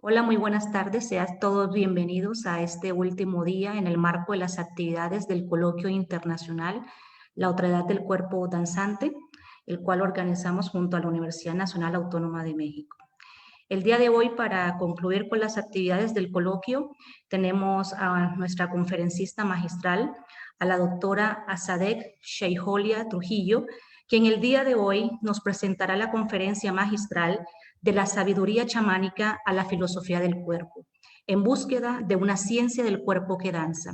Hola, muy buenas tardes. Sean todos bienvenidos a este último día en el marco de las actividades del Coloquio Internacional La Otredad del Cuerpo Danzante, el cual organizamos junto a la Universidad Nacional Autónoma de México. El día de hoy, para concluir con las actividades del coloquio, tenemos a nuestra conferencista magistral, a la doctora Asadek Sheijolia Trujillo, quien el día de hoy nos presentará la conferencia magistral de la sabiduría chamánica a la filosofía del cuerpo, en búsqueda de una ciencia del cuerpo que danza.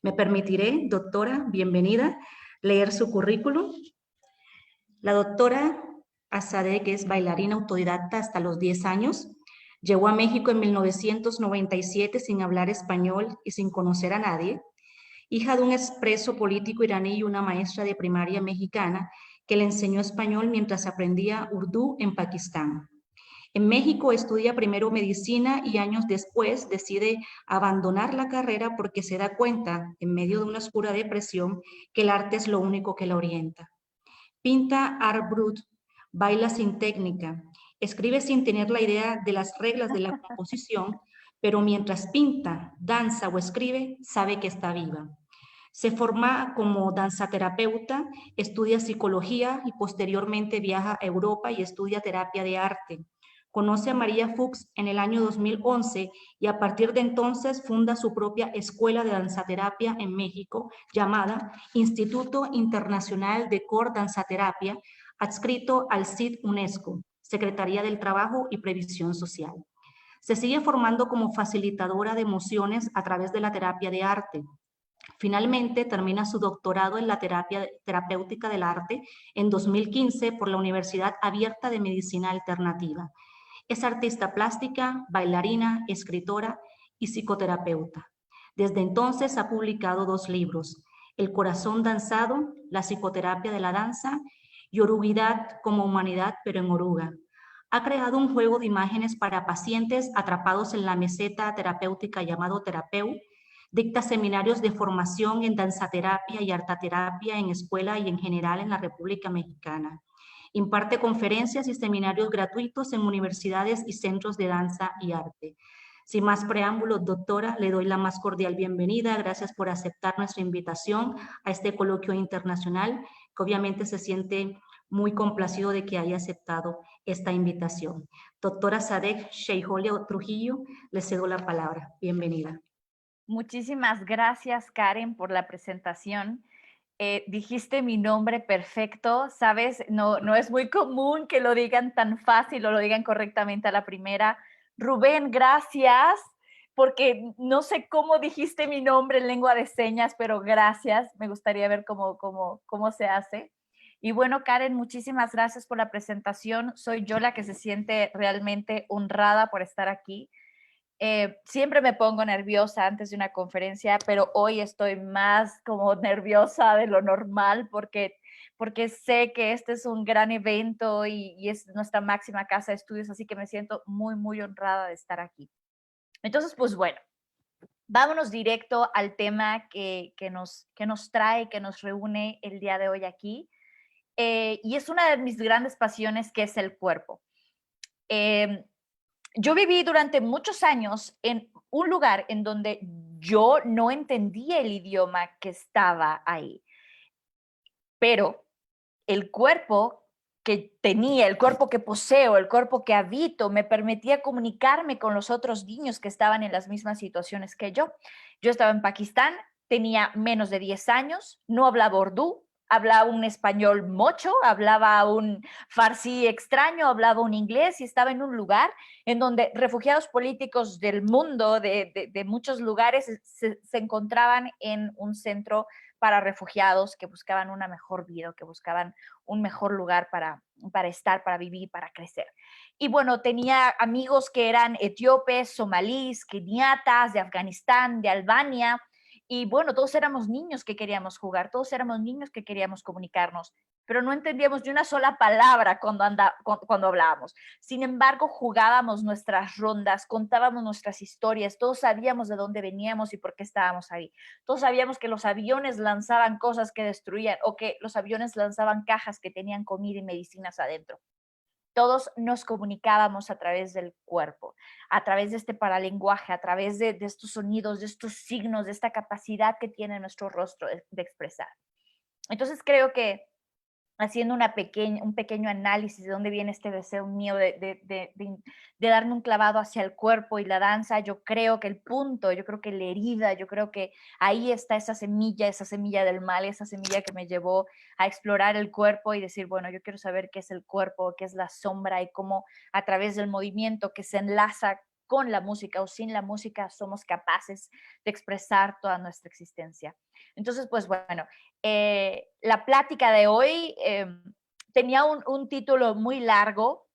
Me permitiré, doctora, bienvenida, leer su currículum. La doctora Azadeh, que es bailarina autodidacta hasta los 10 años, llegó a México en 1997 sin hablar español y sin conocer a nadie, hija de un expreso político iraní y una maestra de primaria mexicana que le enseñó español mientras aprendía urdú en Pakistán. En México estudia primero medicina y años después decide abandonar la carrera porque se da cuenta, en medio de una oscura depresión, que el arte es lo único que la orienta. Pinta art brut, baila sin técnica, escribe sin tener la idea de las reglas de la composición, pero mientras pinta, danza o escribe, sabe que está viva. Se forma como danzaterapeuta, estudia psicología y posteriormente viaja a Europa y estudia terapia de arte. Conoce a María Fuchs en el año 2011 y a partir de entonces funda su propia escuela de danzaterapia en México llamada Instituto Internacional de Core Danzaterapia, adscrito al CID UNESCO, Secretaría del Trabajo y Previsión Social. Se sigue formando como facilitadora de emociones a través de la terapia de arte. Finalmente termina su doctorado en la terapia terapéutica del arte en 2015 por la Universidad Abierta de Medicina Alternativa. Es artista plástica, bailarina, escritora y psicoterapeuta. Desde entonces ha publicado 2 libros, El corazón danzado, la psicoterapia de la danza y Oruguidad como humanidad pero en oruga. Ha creado un juego de imágenes para pacientes atrapados en la meseta terapéutica llamado Terapeu. Dicta seminarios de formación en danzaterapia y artaterapia en escuela y en general en la República Mexicana. Imparte conferencias y seminarios gratuitos en universidades y centros de danza y arte. Sin más preámbulos, doctora, le doy la más cordial bienvenida. Gracias por aceptar nuestra invitación a este coloquio internacional, que obviamente se siente muy complacido de que haya aceptado esta invitación. Doctora Sadek Sheijolia Trujillo, le cedo la palabra. Bienvenida. Muchísimas gracias, Karen, por la presentación. Dijiste mi nombre perfecto, ¿sabes? No es muy común que lo digan tan fácil o lo digan correctamente a la primera. Rubén, gracias, porque no sé cómo dijiste mi nombre en lengua de señas, pero gracias. Me gustaría ver cómo se hace. Y bueno, Karen, muchísimas gracias por la presentación. Soy yo la que se siente realmente honrada por estar aquí. Siempre me pongo nerviosa antes de una conferencia, pero hoy estoy más como nerviosa de lo normal porque sé que este es un gran evento y es nuestra máxima casa de estudios, así que me siento muy, muy honrada de estar aquí. Entonces, pues bueno, vámonos directo al tema que nos trae, que nos reúne el día de hoy aquí. Y es una de mis grandes pasiones, que es el cuerpo. Eh, yo viví durante muchos años en un lugar en donde yo no entendía el idioma que estaba ahí, pero el cuerpo que tenía, el cuerpo que poseo, el cuerpo que habito, me permitía comunicarme con los otros niños que estaban en las mismas situaciones que yo. Yo estaba en Pakistán, tenía menos de 10 años, no hablaba urdu, hablaba un español mocho, hablaba un farsi extraño, hablaba un inglés y estaba en un lugar en donde refugiados políticos del mundo, de muchos lugares, se encontraban en un centro para refugiados que buscaban una mejor vida, que buscaban un mejor lugar para estar, para vivir, para crecer. Y bueno, tenía amigos que eran etíopes, somalíes, keniatas, de Afganistán, de Albania, y bueno, todos éramos niños que queríamos jugar, todos éramos niños que queríamos comunicarnos, pero no entendíamos ni una sola palabra cuando hablábamos. Sin embargo, jugábamos nuestras rondas, contábamos nuestras historias, todos sabíamos de dónde veníamos y por qué estábamos ahí. Todos sabíamos que los aviones lanzaban cosas que destruían o que los aviones lanzaban cajas que tenían comida y medicinas adentro. todos nos comunicábamos a través del cuerpo, a través de este paralenguaje, a través de estos sonidos, de estos signos, de esta capacidad que tiene nuestro rostro de expresar. Entonces creo que haciendo un pequeño análisis de dónde viene este deseo mío de darme un clavado hacia el cuerpo y la danza, yo creo que el punto, yo creo que la herida, yo creo que ahí está esa semilla del mal, esa semilla que me llevó a explorar el cuerpo y decir, bueno, yo quiero saber qué es el cuerpo, qué es la sombra y cómo a través del movimiento que se enlaza con la música o sin la música somos capaces de expresar toda nuestra existencia. Entonces, pues bueno, la plática de hoy tenía un título muy largo,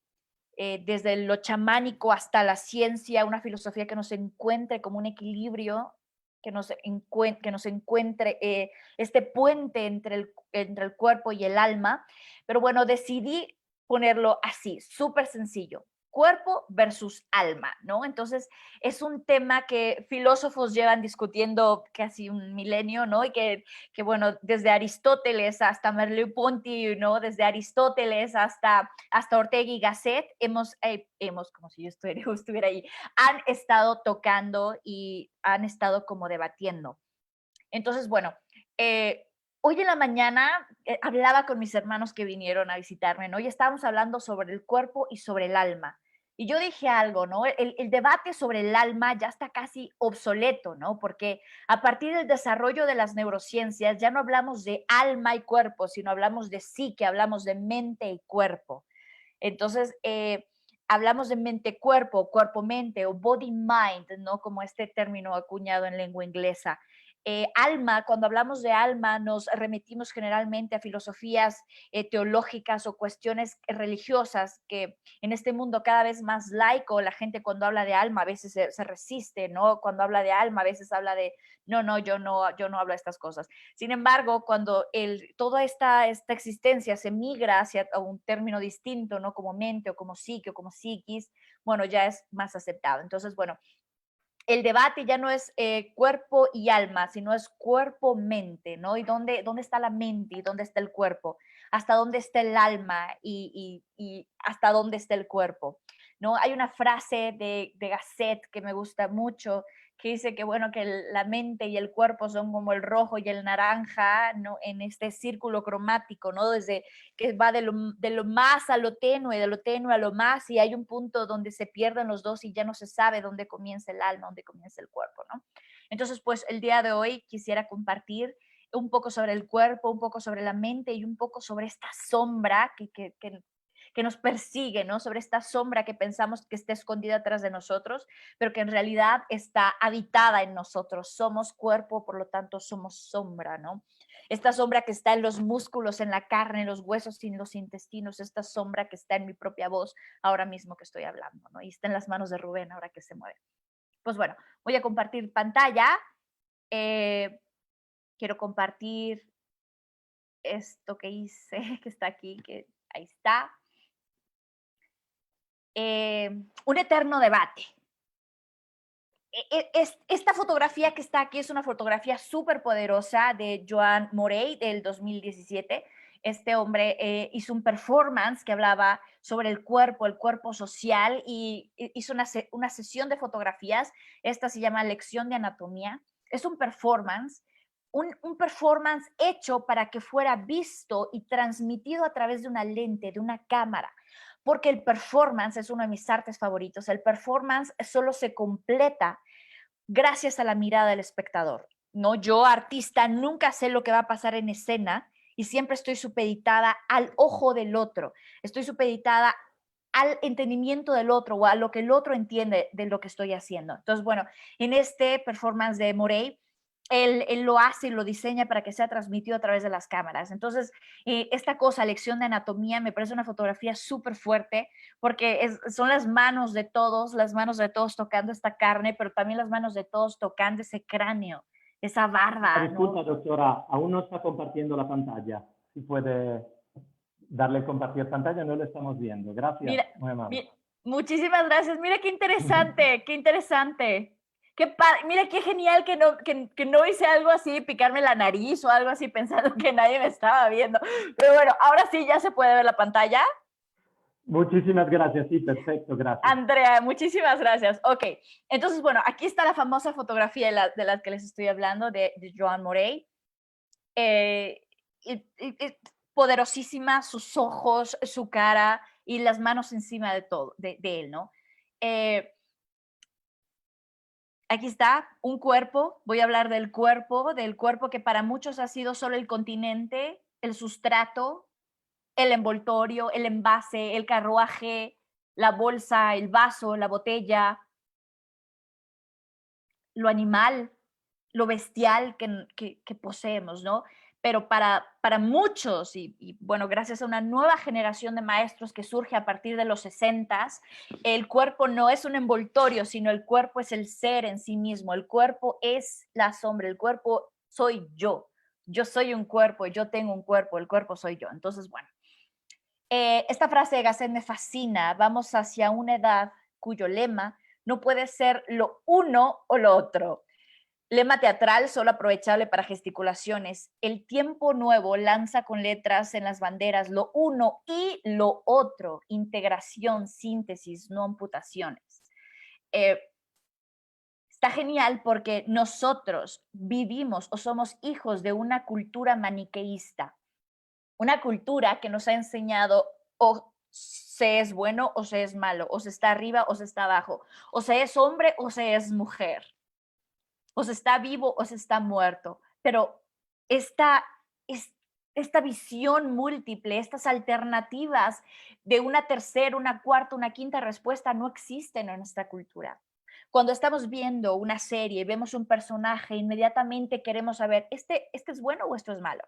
desde lo chamánico hasta la ciencia, una filosofía que nos encuentre como un equilibrio, que nos encuentre este puente entre el cuerpo y el alma. Pero bueno, decidí ponerlo así, súper sencillo. Cuerpo versus alma, ¿no? Entonces, es un tema que filósofos llevan discutiendo casi un milenio, ¿no? Y que bueno, desde Aristóteles hasta Merleau-Ponty, ¿no? Desde Aristóteles hasta Ortega y Gasset, como si yo estuviera ahí, han estado tocando y han estado como debatiendo. Entonces, bueno, hoy en la mañana hablaba con mis hermanos que vinieron a visitarme, ¿no? Y estábamos hablando sobre el cuerpo y sobre el alma. Y yo dije algo, ¿no? El debate sobre el alma ya está casi obsoleto, ¿no? Porque a partir del desarrollo de las neurociencias ya no hablamos de alma y cuerpo, sino hablamos de psique, hablamos de mente y cuerpo. Entonces, hablamos de mente-cuerpo, cuerpo-mente o body-mind, ¿no? Como este término acuñado en lengua inglesa. Alma, cuando hablamos de alma, nos remitimos generalmente a filosofías teológicas o cuestiones religiosas que en este mundo cada vez más laico, la gente cuando habla de alma a veces se resiste, ¿no? Cuando habla de alma a veces habla de, no, yo no hablo de estas cosas. Sin embargo, cuando toda esta existencia se migra hacia un término distinto, ¿no? Como mente o como psique o como psiquis, bueno, ya es más aceptado. Entonces, bueno, el debate ya no es cuerpo y alma, sino es cuerpo-mente, ¿no? ¿Y dónde está la mente y dónde está el cuerpo? ¿Hasta dónde está el alma y hasta dónde está el cuerpo? ¿No? Hay una frase de Gasset que me gusta mucho, que dice que, bueno, que la mente y el cuerpo son como el rojo y el naranja, ¿no? En este círculo cromático, ¿no? Desde que va de lo más a lo tenue, de lo tenue a lo más, y hay un punto donde se pierden los dos y ya no se sabe dónde comienza el alma, dónde comienza el cuerpo, ¿no? Entonces, pues el día de hoy quisiera compartir un poco sobre el cuerpo, un poco sobre la mente y un poco sobre esta sombra que nos persigue, ¿no? Sobre esta sombra que pensamos que está escondida atrás de nosotros, pero que en realidad está habitada en nosotros. Somos cuerpo, por lo tanto somos sombra, ¿no? Esta sombra que está en los músculos, en la carne, en los huesos y en los intestinos, esta sombra que está en mi propia voz ahora mismo que estoy hablando, ¿no? Y está en las manos de Rubén ahora que se mueve. Pues bueno, voy a compartir pantalla. Quiero compartir esto que hice, que está aquí, que ahí está. Un eterno debate. Esta fotografía que está aquí es una fotografía súper poderosa de Joan Morey del 2017. Este hombre hizo un performance que hablaba sobre el cuerpo social y hizo una sesión de fotografías. Esta se llama Lección de Anatomía. Es un performance, un performance hecho para que fuera visto y transmitido a través de una lente, de una cámara, porque el performance es uno de mis artes favoritos. El performance solo se completa gracias a la mirada del espectador, ¿no? Yo, artista, nunca sé lo que va a pasar en escena y siempre estoy supeditada al ojo del otro, estoy supeditada al entendimiento del otro o a lo que el otro entiende de lo que estoy haciendo. Entonces, bueno, en este performance de Morey, él lo hace y lo diseña para que sea transmitido a través de las cámaras. Entonces, esta cosa, lección de anatomía, me parece una fotografía súper fuerte porque son las manos de todos tocando esta carne, pero también las manos de todos tocando ese cráneo, esa barba, Disculpa, ¿no? doctora, aún no está compartiendo la pantalla. Si puede darle compartir pantalla, no lo estamos viendo. Gracias, Mira, muy amable. muchísimas gracias. Mira qué interesante, qué interesante. Mira qué genial que no hice algo así, picarme la nariz o algo así pensando que nadie me estaba viendo. Pero bueno, ahora sí ya se puede ver la pantalla. Muchísimas gracias, sí, perfecto, gracias. Andrea, muchísimas gracias. Ok, entonces, bueno, aquí está la famosa fotografía de la que les estoy hablando, de Joan Morey. Y poderosísima, sus ojos, su cara y las manos encima de todo, de él, ¿no? Aquí está un cuerpo, voy a hablar del cuerpo que para muchos ha sido solo el continente, el sustrato, el envoltorio, el envase, el carruaje, la bolsa, el vaso, la botella, lo animal, lo bestial que poseemos, ¿no? Pero para muchos, y bueno, gracias a una nueva generación de maestros que surge a partir de los 60, el cuerpo no es un envoltorio, sino el cuerpo es el ser en sí mismo, el cuerpo es la sombra, el cuerpo soy yo soy un cuerpo, yo tengo un cuerpo, el cuerpo soy yo. Entonces, bueno, esta frase de Gasset me fascina, vamos hacia una edad cuyo lema no puede ser lo uno o lo otro. Lema teatral solo aprovechable para gesticulaciones. El tiempo nuevo lanza con letras en las banderas lo uno y lo otro. Integración, síntesis, no amputaciones. Está genial porque nosotros vivimos o somos hijos de una cultura maniqueísta. Una cultura que nos ha enseñado o se es bueno o se es malo, o se está arriba o se está abajo, o se es hombre o se es mujer, o se está vivo o se está muerto. Pero esta, esta visión múltiple, estas alternativas de una tercera, una cuarta, una quinta respuesta no existen en nuestra cultura. Cuando estamos viendo una serie, vemos un personaje, inmediatamente queremos saber, ¿este es bueno o esto es malo?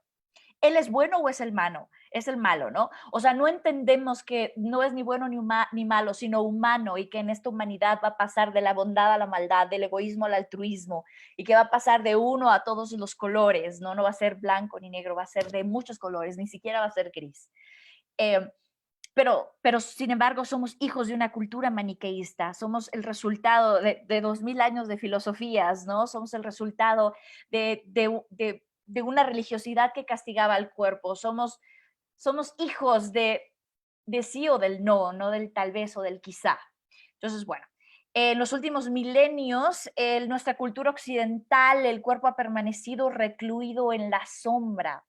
¿Él es bueno o es el malo? Es el malo, ¿no? O sea, no entendemos que no es ni bueno ni malo, sino humano, y que en esta humanidad va a pasar de la bondad a la maldad, del egoísmo al altruismo, y que va a pasar de uno a todos los colores, ¿no? No va a ser blanco ni negro, va a ser de muchos colores, ni siquiera va a ser gris. Pero, sin embargo, somos hijos de una cultura maniqueísta, somos el resultado de 2000 años de filosofías, ¿no? Somos el resultado de una religiosidad que castigaba al cuerpo, somos hijos de sí o del no, no del tal vez o del quizá. Entonces, bueno, en los últimos milenios, nuestra cultura occidental, el cuerpo ha permanecido recluido en la sombra.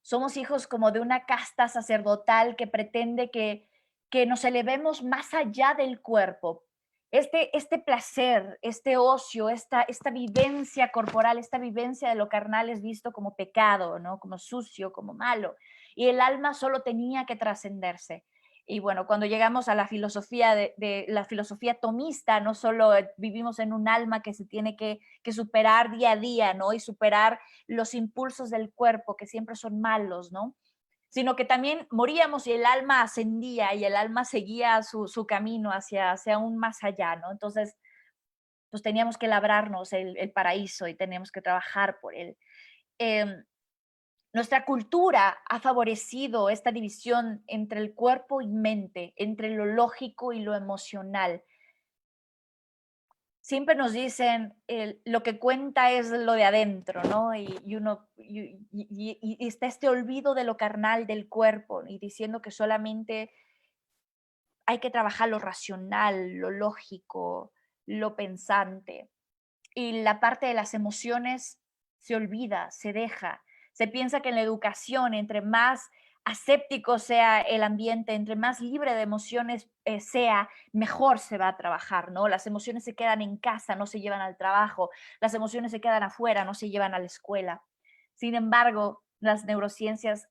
Somos hijos como de una casta sacerdotal que pretende que nos elevemos más allá del cuerpo. Este placer, este ocio, esta vivencia corporal, esta vivencia de lo carnal es visto como pecado, ¿no? Como sucio, como malo. Y el alma solo tenía que trascenderse. Y bueno, cuando llegamos a la filosofía de la filosofía tomista, no solo vivimos en un alma que se tiene que superar día a día, ¿no? Y superar los impulsos del cuerpo que siempre son malos, ¿no? Sino que también moríamos y el alma ascendía y el alma seguía su camino hacia un más allá, ¿no? Entonces, pues teníamos que labrarnos el paraíso y teníamos que trabajar por él. Nuestra cultura ha favorecido esta división entre el cuerpo y mente, entre lo lógico y lo emocional. Siempre nos dicen lo que cuenta es lo de adentro, ¿no? Y está este olvido de lo carnal del cuerpo y diciendo que solamente hay que trabajar lo racional, lo lógico, lo pensante. Y la parte de las emociones se olvida, se deja. Se piensa que en la educación, entre más aséptico sea el ambiente, entre más libre de emociones sea, mejor se va a trabajar, ¿no? Las emociones se quedan en casa, no se llevan al trabajo, las emociones se quedan afuera, no se llevan a la escuela. Sin embargo, las neurociencias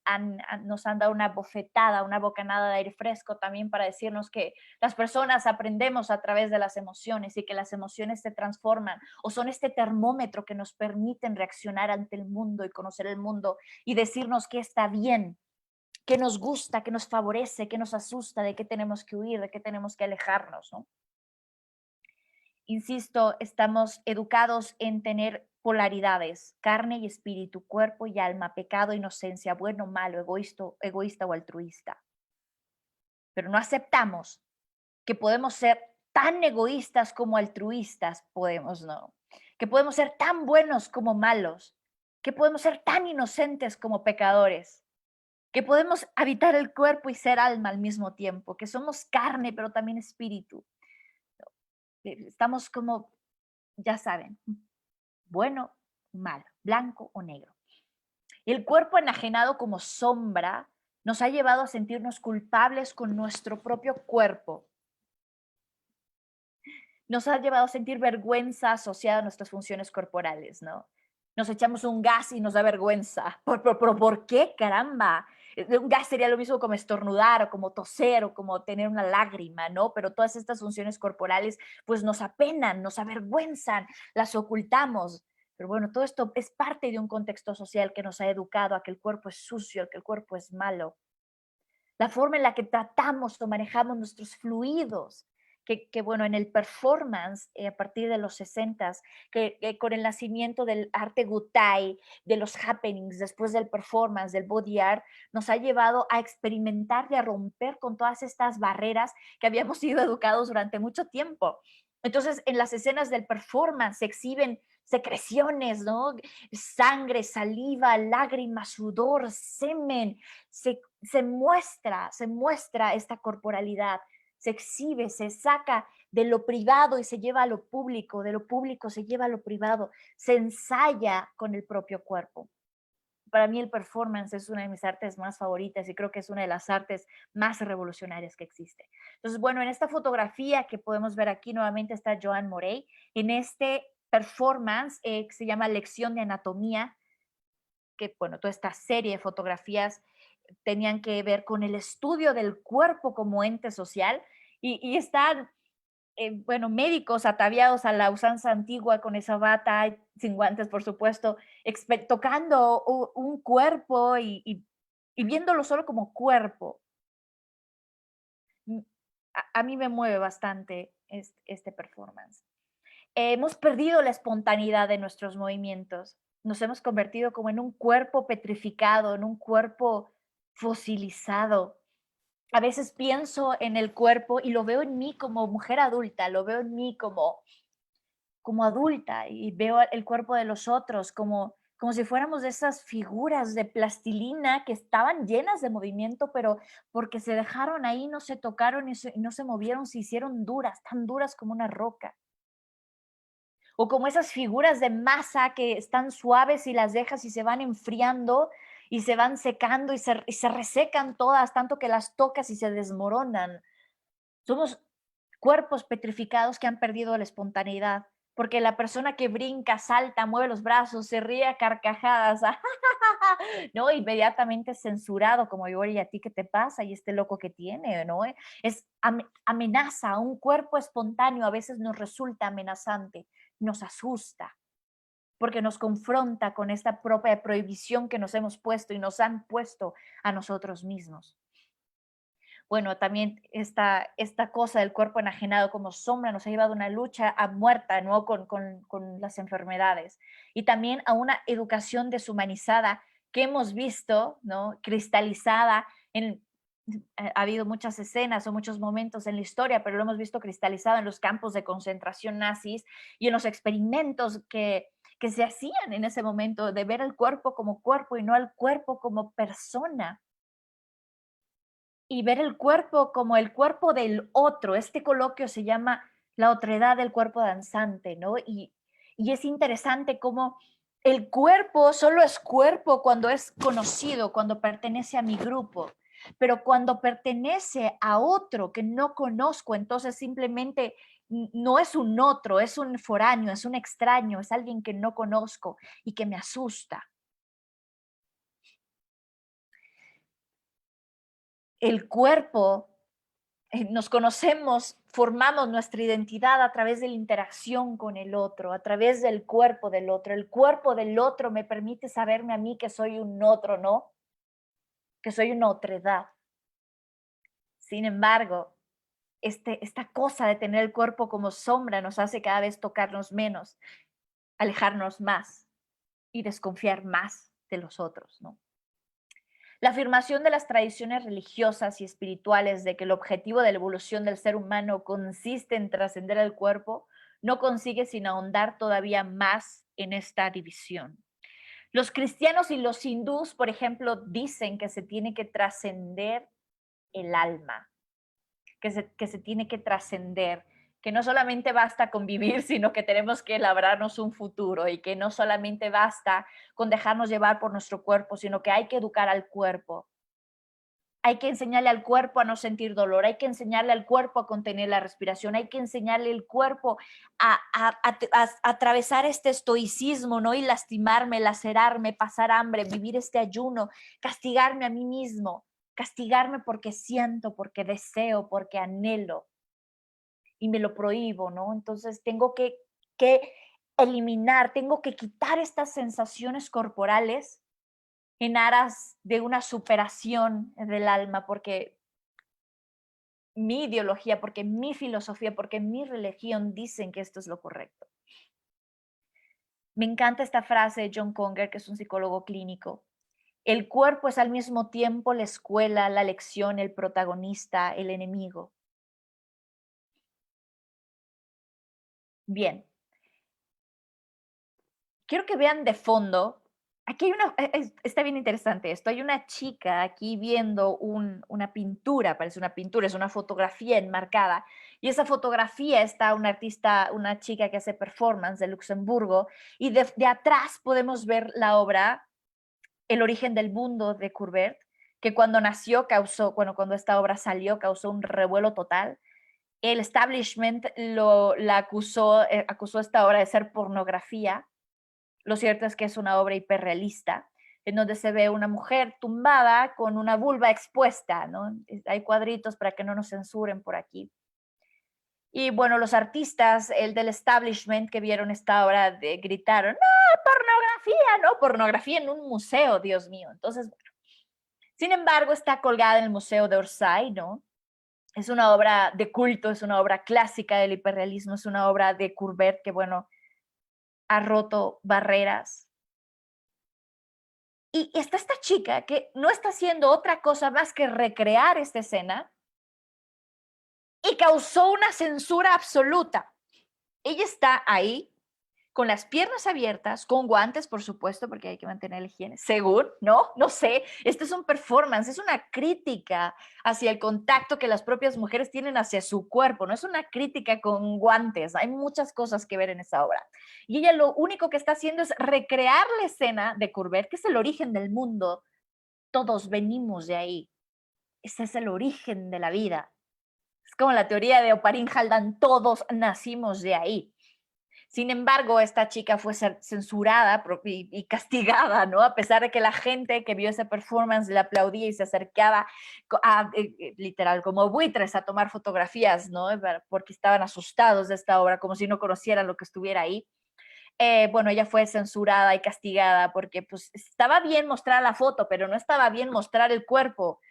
nos han dado una bofetada, una bocanada de aire fresco también para decirnos que las personas aprendemos a través de las emociones y que las emociones se transforman o son este termómetro que nos permiten reaccionar ante el mundo y conocer el mundo y decirnos qué está bien, qué nos gusta, qué nos favorece, qué nos asusta, de qué tenemos que huir, de qué tenemos que alejarnos, ¿no? Insisto, estamos educados en tener polaridades, carne y espíritu, cuerpo y alma, pecado, inocencia, bueno, malo, egoísta o altruista. Pero no aceptamos que podemos ser tan egoístas como altruistas, no. Que podemos ser tan buenos como malos, que podemos ser tan inocentes como pecadores. que podemos habitar el cuerpo y ser alma al mismo tiempo, que somos carne, pero también espíritu. Estamos como, ya saben, bueno, malo, blanco o negro. El cuerpo enajenado como sombra nos ha llevado a sentirnos culpables con nuestro propio cuerpo. Nos ha llevado a sentir vergüenza asociada a nuestras funciones corporales, ¿no? Nos echamos un gas y nos da vergüenza. ¿Por qué, caramba? Un gas sería lo mismo como estornudar o como toser o como tener una lágrima, ¿no? Pero todas estas funciones corporales pues nos apenan, nos avergüenzan, las ocultamos. Pero bueno, todo esto es parte de un contexto social que nos ha educado a que el cuerpo es sucio, a que el cuerpo es malo. La forma en la que tratamos o manejamos nuestros fluidos, que bueno, en el performance, a partir de los 60s, que con el nacimiento del arte Gutai, de los happenings, después del performance, del body art, nos ha llevado a experimentar y a romper con todas estas barreras que habíamos sido educados durante mucho tiempo. Entonces, en las escenas del performance se exhiben secreciones, ¿no? Sangre, saliva, lágrimas, sudor, semen, se muestra esta corporalidad, se exhibe, se saca de lo privado y se lleva a lo público, de lo público se lleva a lo privado, se ensaya con el propio cuerpo. Para mí el performance es una de mis artes más favoritas y creo que es una de las artes más revolucionarias que existe. Entonces, bueno, en esta fotografía que podemos ver aquí nuevamente está Joan Morey, en este performance que se llama Lección de Anatomía, que bueno, toda esta serie de fotografías tenían que ver con el estudio del cuerpo como ente social y están, bueno, médicos ataviados a la usanza antigua con esa bata, sin guantes, por supuesto, tocando un cuerpo y viéndolo solo como cuerpo. A mí me mueve bastante este performance. Hemos perdido la espontaneidad de nuestros movimientos. Nos hemos convertido como en un cuerpo petrificado, en un cuerpo fosilizado. A veces pienso en el cuerpo y lo veo en mí como mujer adulta, lo veo en mí como adulta y veo el cuerpo de los otros como si fuéramos de esas figuras de plastilina que estaban llenas de movimiento, pero porque se dejaron ahí, no se tocaron y no se movieron, se hicieron duras, tan duras como una roca. O como esas figuras de masa que están suaves y las dejas y se van enfriando y se van secando y se resecan todas, tanto que las tocas y se desmoronan. Somos cuerpos petrificados que han perdido la espontaneidad, porque la persona que brinca, salta, mueve los brazos, se ríe a carcajadas, ¿no? Inmediatamente censurado, como yo, ¿y a ti qué te pasa? Y este loco que tiene, ¿no? Es amenaza, un cuerpo espontáneo a veces nos resulta amenazante, nos asusta, porque nos confronta con esta propia prohibición que nos hemos puesto y nos han puesto a nosotros mismos. Bueno, también esta cosa del cuerpo enajenado como sombra nos ha llevado a una lucha a muerta, ¿no? Con las enfermedades y también a una educación deshumanizada que hemos visto, ¿no? Cristalizada ha habido muchas escenas o muchos momentos en la historia, pero lo hemos visto cristalizado en los campos de concentración nazis y en los experimentos que se hacían en ese momento de ver el cuerpo como cuerpo y no al cuerpo como persona. Y ver el cuerpo como el cuerpo del otro. Este coloquio se llama La otredad del cuerpo danzante, ¿no? Y es interesante cómo el cuerpo solo es cuerpo cuando es conocido, cuando pertenece a mi grupo, pero cuando pertenece a otro que no conozco, entonces simplemente no es un otro, es un foráneo, es un extraño, es alguien que no conozco y que me asusta. El cuerpo, nos conocemos, formamos nuestra identidad a través de la interacción con el otro, a través del cuerpo del otro. El cuerpo del otro me permite saberme a mí que soy un otro, ¿no? Que soy una otredad. Sin embargo, esta cosa de tener el cuerpo como sombra nos hace cada vez tocarnos menos, alejarnos más y desconfiar más de los otros, ¿no? La afirmación de las tradiciones religiosas y espirituales de que el objetivo de la evolución del ser humano consiste en trascender el cuerpo no consigue sino ahondar todavía más en esta división. Los cristianos y los hindús, por ejemplo, dicen que se tiene que trascender el alma, que se tiene que trascender, que no solamente basta con vivir, sino que tenemos que labrarnos un futuro y que no solamente basta con dejarnos llevar por nuestro cuerpo, sino que hay que educar al cuerpo. Hay que enseñarle al cuerpo a no sentir dolor, hay que enseñarle al cuerpo a contener la respiración, hay que enseñarle al cuerpo a atravesar este estoicismo, ¿no? Y lastimarme, lacerarme, pasar hambre, vivir este ayuno, castigarme a mí mismo, castigarme porque siento, porque deseo, porque anhelo y me lo prohíbo, ¿no? Entonces tengo que eliminar, tengo que quitar estas sensaciones corporales en aras de una superación del alma, porque mi ideología, porque mi filosofía, porque mi religión dicen que esto es lo correcto. Me encanta esta frase de John Conger, que es un psicólogo clínico. El cuerpo es al mismo tiempo la escuela, la lección, el protagonista, el enemigo. Bien. Quiero que vean de fondo. Aquí hay está bien interesante esto. Hay una chica aquí viendo una pintura, parece una pintura, es una fotografía enmarcada. Y esa fotografía está una artista, una chica que hace performance de Luxemburgo. Y de atrás podemos ver la obra El origen del mundo de Courbet, que cuando nació causó, bueno, cuando esta obra salió causó un revuelo total. El establishment la acusó esta obra de ser pornografía. Lo cierto es que es una obra hiperrealista, en donde se ve una mujer tumbada con una vulva expuesta, ¿no? Hay cuadritos para que no nos censuren por aquí. Y bueno, los artistas, el del establishment que vieron esta obra, gritaron, ¡no, pornografía! No, pornografía en un museo, Dios mío. Entonces, bueno. Sin embargo, está colgada en el Museo de Orsay, ¿no? Es una obra de culto, es una obra clásica del hiperrealismo, es una obra de Courbet que, bueno, ha roto barreras. Y está esta chica que no está haciendo otra cosa más que recrear esta escena y causó una censura absoluta. Ella está ahí con las piernas abiertas, con guantes, por supuesto, porque hay que mantener la higiene. Según, ¿no? No sé. Esto es un performance, es una crítica hacia el contacto que las propias mujeres tienen hacia su cuerpo, no es una crítica con guantes. Hay muchas cosas que ver en esa obra. Y ella lo único que está haciendo es recrear la escena de Courbet, que es el origen del mundo. Todos venimos de ahí. Ese es el origen de la vida. Es como la teoría de Oparin Haldane, todos nacimos de ahí. Sin embargo, esta chica fue censurada y castigada, ¿no? A pesar de que la gente que vio ese performance le aplaudía y se acercaba literal como buitres a tomar fotografías, ¿no? Porque estaban asustados de esta obra, como si no conocieran lo que estuviera ahí. Bueno, ella fue censurada y castigada porque pues estaba bien mostrar la foto, pero no estaba bien mostrar el cuerpo.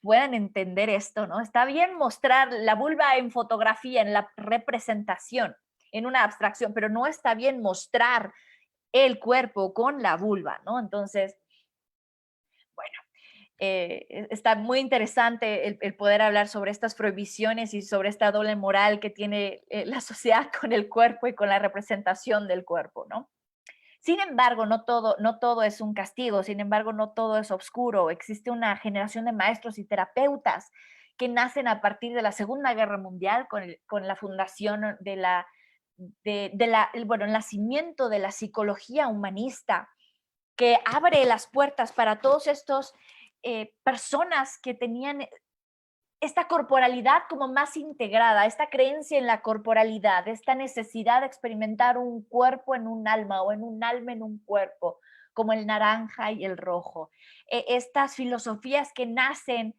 Puedan entender esto, ¿no? Está bien mostrar la vulva en fotografía, en la representación, en una abstracción, pero no está bien mostrar el cuerpo con la vulva, ¿no? Entonces, bueno, está muy interesante el poder hablar sobre estas prohibiciones y sobre esta doble moral que tiene la sociedad con el cuerpo y con la representación del cuerpo, ¿no? Sin embargo, no todo es un castigo, sin embargo, no todo es oscuro. Existe una generación de maestros y terapeutas que nacen a partir de la Segunda Guerra Mundial con la fundación el nacimiento de la psicología humanista, que abre las puertas para todos estos personas que tenían esta corporalidad como más integrada, esta creencia en la corporalidad, esta necesidad de experimentar un cuerpo en un alma o en un alma en un cuerpo, como el naranja y el rojo. Estas filosofías que nacen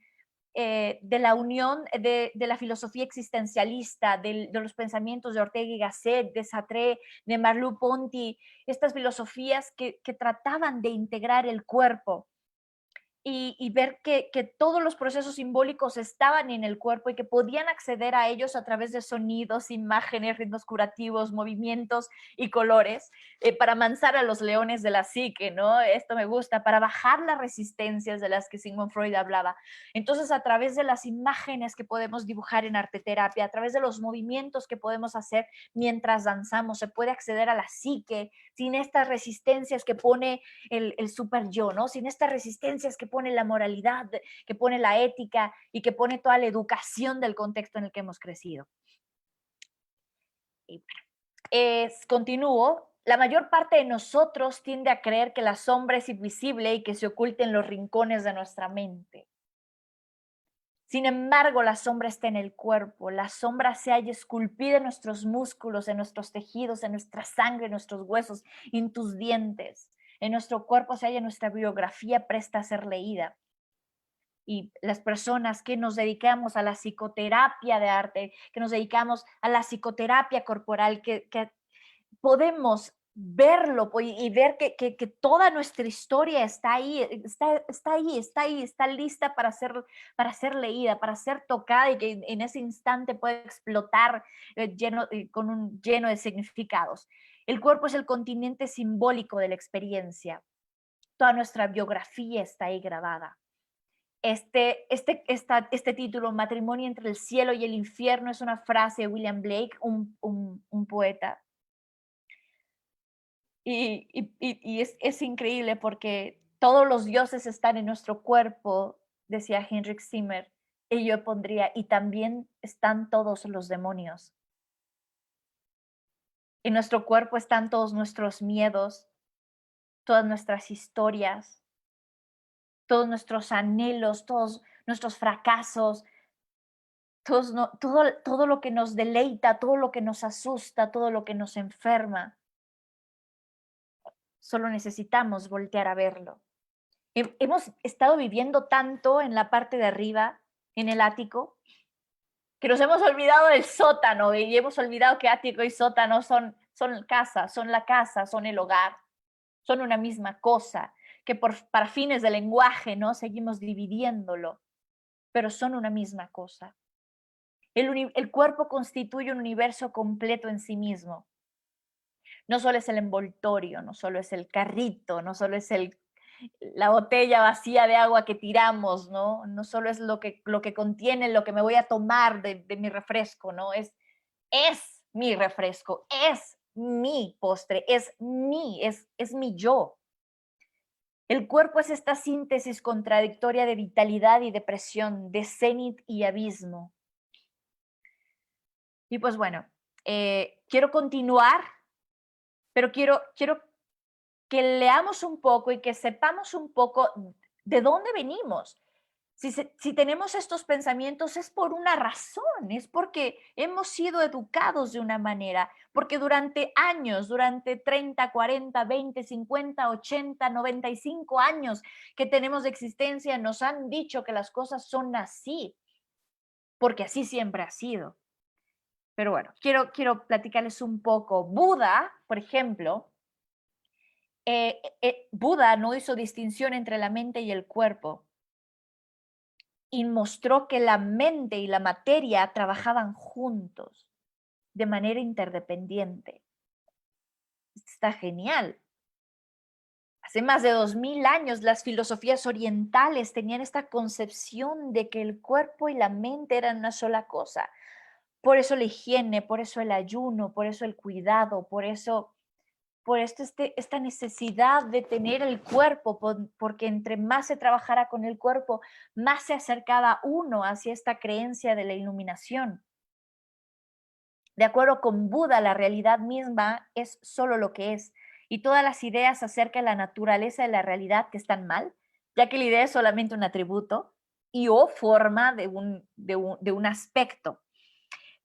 de la unión de la filosofía existencialista, de los pensamientos de Ortega y Gasset, de Sartre, de Merleau-Ponty, estas filosofías que trataban de integrar el cuerpo. y ver que todos los procesos simbólicos estaban en el cuerpo y que podían acceder a ellos a través de sonidos, imágenes, ritmos curativos, movimientos y colores, para amansar a los leones de la psique, ¿no? Esto me gusta, para bajar las resistencias de las que Sigmund Freud hablaba. Entonces, a través de las imágenes que podemos dibujar en arteterapia, a través de los movimientos que podemos hacer mientras danzamos, se puede acceder a la psique sin estas resistencias que pone el super yo, ¿no? Sin estas resistencias que pone la moralidad, que pone la ética y que pone toda la educación del contexto en el que hemos crecido. Y continúo. La mayor parte de nosotros tiende a creer que la sombra es invisible y que se oculta en los rincones de nuestra mente. Sin embargo, la sombra está en el cuerpo. La sombra se halla esculpida en nuestros músculos, en nuestros tejidos, en nuestra sangre, en nuestros huesos, en tus dientes. En nuestro cuerpo se halla nuestra biografía presta a ser leída. Y las personas que nos dedicamos a la psicoterapia de arte, que nos dedicamos a la psicoterapia corporal, que podemos verlo y ver que toda nuestra historia está ahí, está lista para ser leída, para ser tocada y que en ese instante puede explotar lleno de significados. El cuerpo es el continente simbólico de la experiencia. Toda nuestra biografía está ahí grabada. Este título, Matrimonio entre el cielo y el infierno, es una frase de William Blake, un poeta. Y es increíble porque todos los dioses están en nuestro cuerpo, decía Heinrich Zimmer, y yo pondría, y también están todos los demonios. En nuestro cuerpo están todos nuestros miedos, todas nuestras historias, todos nuestros anhelos, todos nuestros fracasos, todo lo que nos deleita, todo lo que nos asusta, todo lo que nos enferma. Solo necesitamos voltear a verlo. Hemos estado viviendo tanto en la parte de arriba, en el ático, que nos hemos olvidado del sótano y hemos olvidado que ático y sótano son casa, son la casa, son el hogar, son una misma cosa, que para fines de lenguaje, ¿no? Seguimos dividiéndolo, pero son una misma cosa. El cuerpo constituye un universo completo en sí mismo. No solo es el envoltorio, no solo es el carrito, no solo es la botella vacía de agua que tiramos, ¿no? No solo es lo que contiene, lo que me voy a tomar de mi refresco, ¿no? Es mi refresco, es mi postre, es mi yo. El cuerpo es esta síntesis contradictoria de vitalidad y depresión, de cenit y abismo. Y pues bueno, quiero continuar, pero quiero que leamos un poco y que sepamos un poco de dónde venimos. Si tenemos estos pensamientos es por una razón, es porque hemos sido educados de una manera, porque durante años, durante 30, 40, 20, 50, 80, 95 años que tenemos de existencia, nos han dicho que las cosas son así, porque así siempre ha sido. Pero bueno, quiero platicarles un poco. Buda, por ejemplo, Buda no hizo distinción entre la mente y el cuerpo y mostró que la mente y la materia trabajaban juntos, de manera interdependiente. Está genial. Hace más de 2000 años las filosofías orientales tenían esta concepción de que el cuerpo y la mente eran una sola cosa. Por eso la higiene, por eso el ayuno, por eso el cuidado, por esto esta necesidad de tener el cuerpo, porque entre más se trabajara con el cuerpo, más se acercaba uno hacia esta creencia de la iluminación. De acuerdo con Buda, la realidad misma es solo lo que es, y todas las ideas acerca de la naturaleza de la realidad que están mal, ya que la idea es solamente un atributo y o forma de un aspecto.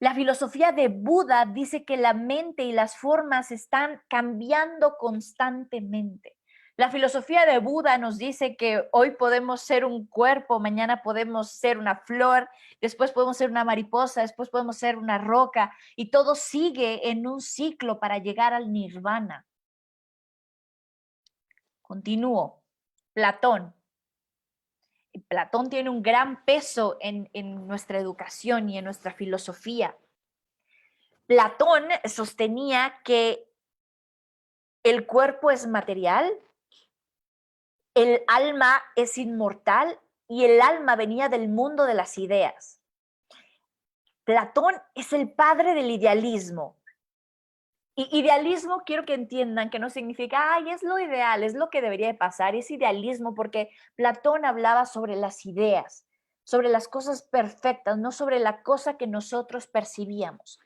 La filosofía de Buda dice que la mente y las formas están cambiando constantemente. La filosofía de Buda nos dice que hoy podemos ser un cuerpo, mañana podemos ser una flor, después podemos ser una mariposa, después podemos ser una roca, y todo sigue en un ciclo para llegar al nirvana. Continúo. Platón. Platón tiene un gran peso en nuestra educación y en nuestra filosofía. Platón sostenía que el cuerpo es material, el alma es inmortal y el alma venía del mundo de las ideas. Platón es el padre del idealismo. Y idealismo quiero que entiendan que no significa, ay, es lo ideal, es lo que debería de pasar, es idealismo porque Platón hablaba sobre las ideas, sobre las cosas perfectas, no sobre la cosa que nosotros percibíamos.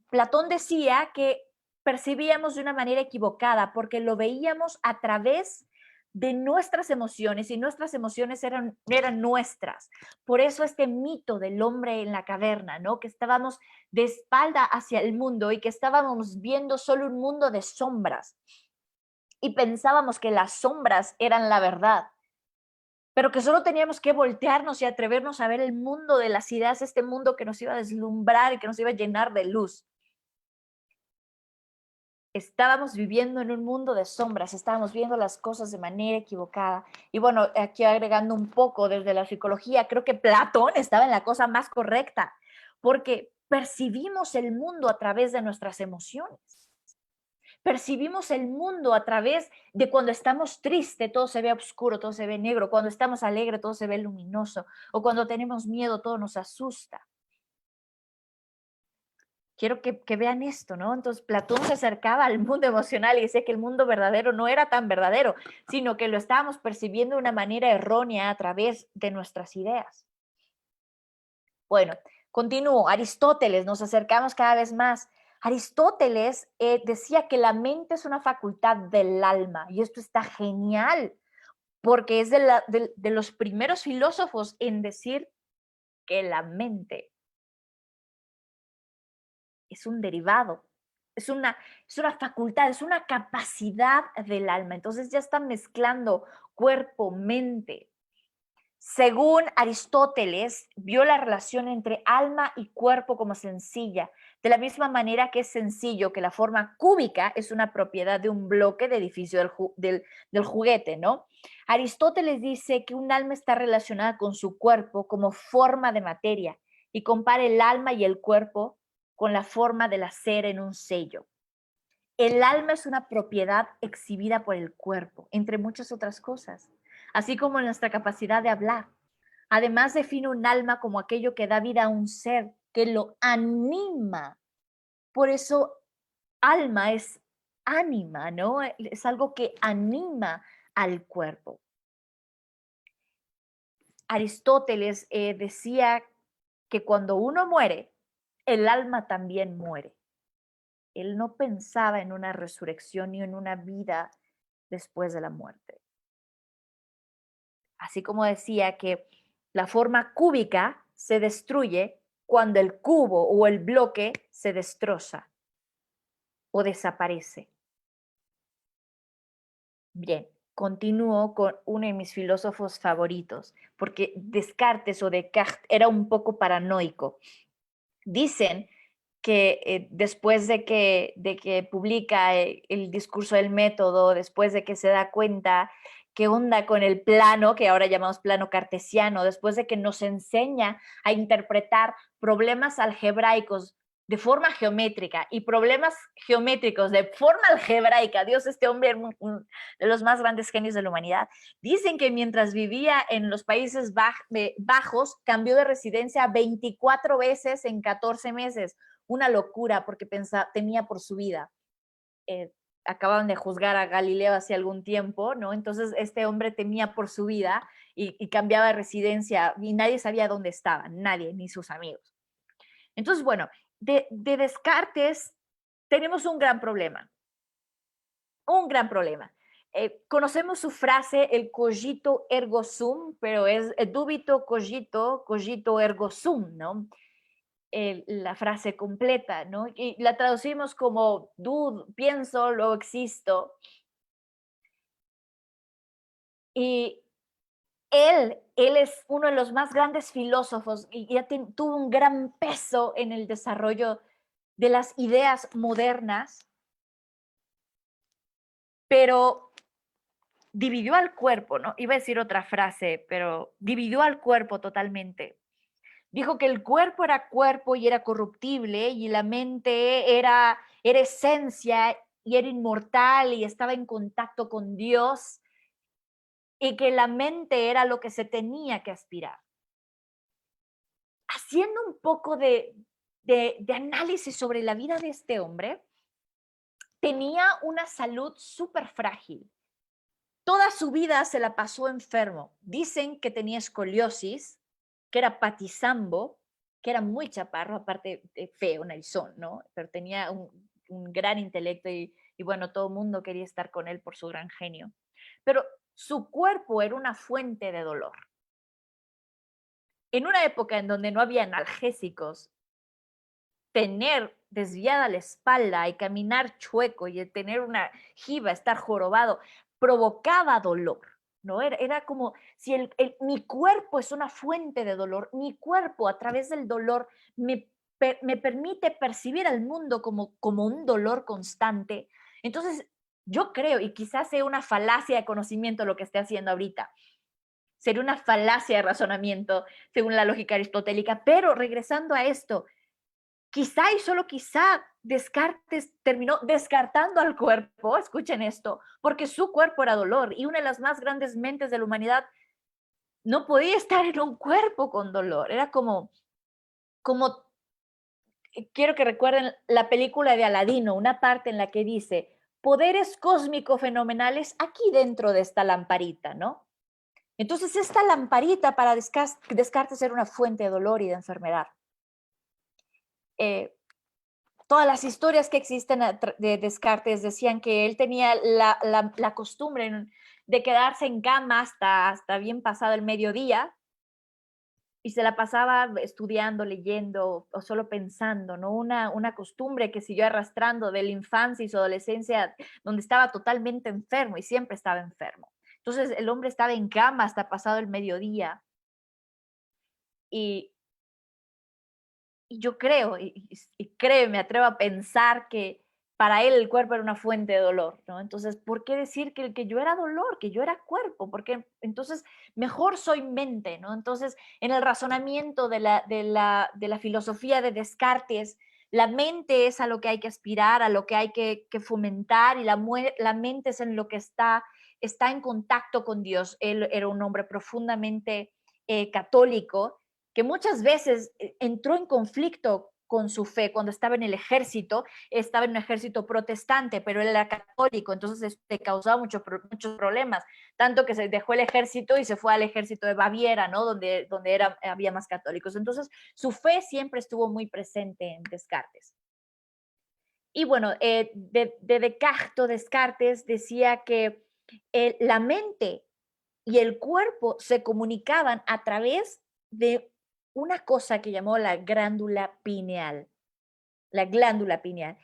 Platón decía que percibíamos de una manera equivocada porque lo veíamos a través de nuestras emociones y nuestras emociones eran nuestras. Por eso este mito del hombre en la caverna, ¿no? Que estábamos de espalda hacia el mundo y que estábamos viendo solo un mundo de sombras y pensábamos que las sombras eran la verdad, pero que solo teníamos que voltearnos y atrevernos a ver el mundo de las ideas, este mundo que nos iba a deslumbrar y que nos iba a llenar de luz. Estábamos viviendo en un mundo de sombras, estábamos viendo las cosas de manera equivocada. Y bueno, aquí agregando un poco desde la psicología, creo que Platón estaba en la cosa más correcta, porque percibimos el mundo a través de nuestras emociones. Percibimos el mundo a través de cuando estamos tristes, todo se ve oscuro, todo se ve negro. Cuando estamos alegres, todo se ve luminoso. O cuando tenemos miedo, todo nos asusta. Quiero que vean esto, ¿no? Entonces Platón se acercaba al mundo emocional y decía que el mundo verdadero no era tan verdadero, sino que lo estábamos percibiendo de una manera errónea a través de nuestras ideas. Bueno, continúo. Aristóteles, nos acercamos cada vez más. Aristóteles decía que la mente es una facultad del alma y esto está genial porque es de los primeros filósofos en decir que la mente es un derivado, es una facultad, es una capacidad del alma. Entonces ya están mezclando cuerpo, mente. Según Aristóteles, vio la relación entre alma y cuerpo como sencilla, de la misma manera que es sencillo que la forma cúbica es una propiedad de un bloque de edificio del juguete, ¿no? Aristóteles dice que un alma está relacionada con su cuerpo como forma de materia y compara el alma y el cuerpo con la forma de la cera en un sello. El alma es una propiedad exhibida por el cuerpo, entre muchas otras cosas, así como nuestra capacidad de hablar. Además, define un alma como aquello que da vida a un ser, que lo anima. Por eso, alma es ánima, ¿no? Es algo que anima al cuerpo. Aristóteles decía que cuando uno muere, el alma también muere. Él no pensaba en una resurrección ni en una vida después de la muerte. Así como decía que la forma cúbica se destruye cuando el cubo o el bloque se destroza o desaparece. Bien, continúo con uno de mis filósofos favoritos, porque Descartes o Descartes era un poco paranoico. Dicen que después de que publica el discurso del método, después de que se da cuenta qué onda con el plano, que ahora llamamos plano cartesiano, después de que nos enseña a interpretar problemas algebraicos de forma geométrica y problemas geométricos de forma algebraica, Dios, este hombre es uno de los más grandes genios de la humanidad. Dicen que mientras vivía en los Países Bajos, cambió de residencia 24 veces en 14 meses. Una locura porque temía por su vida. Acababan de juzgar a Galileo hace algún tiempo, ¿no? Entonces este hombre temía por su vida y cambiaba de residencia y nadie sabía dónde estaba, nadie, ni sus amigos. Entonces, bueno, de Descartes tenemos un gran problema, conocemos su frase, el cogito ergo sum, pero es dubito cogito, cogito ergo sum, ¿no? La frase completa, ¿no? Y la traducimos como dudo, pienso, luego existo. Y él es uno de los más grandes filósofos y ya tuvo un gran peso en el desarrollo de las ideas modernas, pero dividió al cuerpo, ¿no? Iba a decir otra frase, pero dividió al cuerpo totalmente. Dijo que el cuerpo y era corruptible y la mente era esencia y era inmortal y estaba en contacto con Dios y que la mente era lo que se tenía que aspirar. Haciendo un poco de análisis sobre la vida de este hombre, tenía una salud súper frágil. Toda su vida se la pasó enfermo. Dicen que tenía escoliosis, que era patizambo, que era muy chaparro, aparte feo, narizón, ¿no? Pero tenía un gran intelecto y bueno, todo el mundo quería estar con él por su gran genio. Pero su cuerpo era una fuente de dolor. En una época en donde no había analgésicos, tener desviada la espalda y caminar chueco y tener una jiba, estar jorobado, provocaba dolor, ¿no? Era como si mi cuerpo es una fuente de dolor, mi cuerpo a través del dolor me permite percibir al mundo como un dolor constante. Entonces, yo creo, y quizás sea una falacia de conocimiento lo que esté haciendo ahorita, sería una falacia de razonamiento según la lógica aristotélica, pero regresando a esto, quizá y solo quizá Descartes terminó descartando al cuerpo, escuchen esto, porque su cuerpo era dolor y una de las más grandes mentes de la humanidad no podía estar en un cuerpo con dolor. Era como quiero que recuerden la película de Aladino, una parte en la que dice, poderes cósmicos fenomenales aquí dentro de esta lamparita, ¿no? Entonces esta lamparita para Descartes era una fuente de dolor y de enfermedad. Todas las historias que existen de Descartes decían que él tenía la costumbre de quedarse en cama hasta bien pasado el mediodía y se la pasaba estudiando, leyendo o solo pensando, ¿no? Una costumbre que siguió arrastrando de la infancia y su adolescencia, donde estaba totalmente enfermo y siempre estaba enfermo. Entonces el hombre estaba en cama hasta pasado el mediodía y yo creo, y creo, me atrevo a pensar que para él el cuerpo era una fuente de dolor, ¿no? Entonces, ¿por qué decir que yo era dolor, que yo era cuerpo? Porque entonces mejor soy mente, ¿no? Entonces, en el razonamiento de la filosofía de Descartes, la mente es a lo que hay que aspirar, a lo que hay que fomentar, y la mente es en lo que está en contacto con Dios. Él era un hombre profundamente católico, que muchas veces entró en conflicto con su fe cuando estaba en el ejército, estaba en un ejército protestante, pero él era católico, entonces le causaba muchos problemas, tanto que se dejó el ejército y se fue al ejército de Baviera, ¿no? Donde había más católicos. Entonces, su fe siempre estuvo muy presente en Descartes. Y bueno, de Descartes decía que la mente y el cuerpo se comunicaban a través de una cosa que llamó la glándula pineal. La glándula pineal.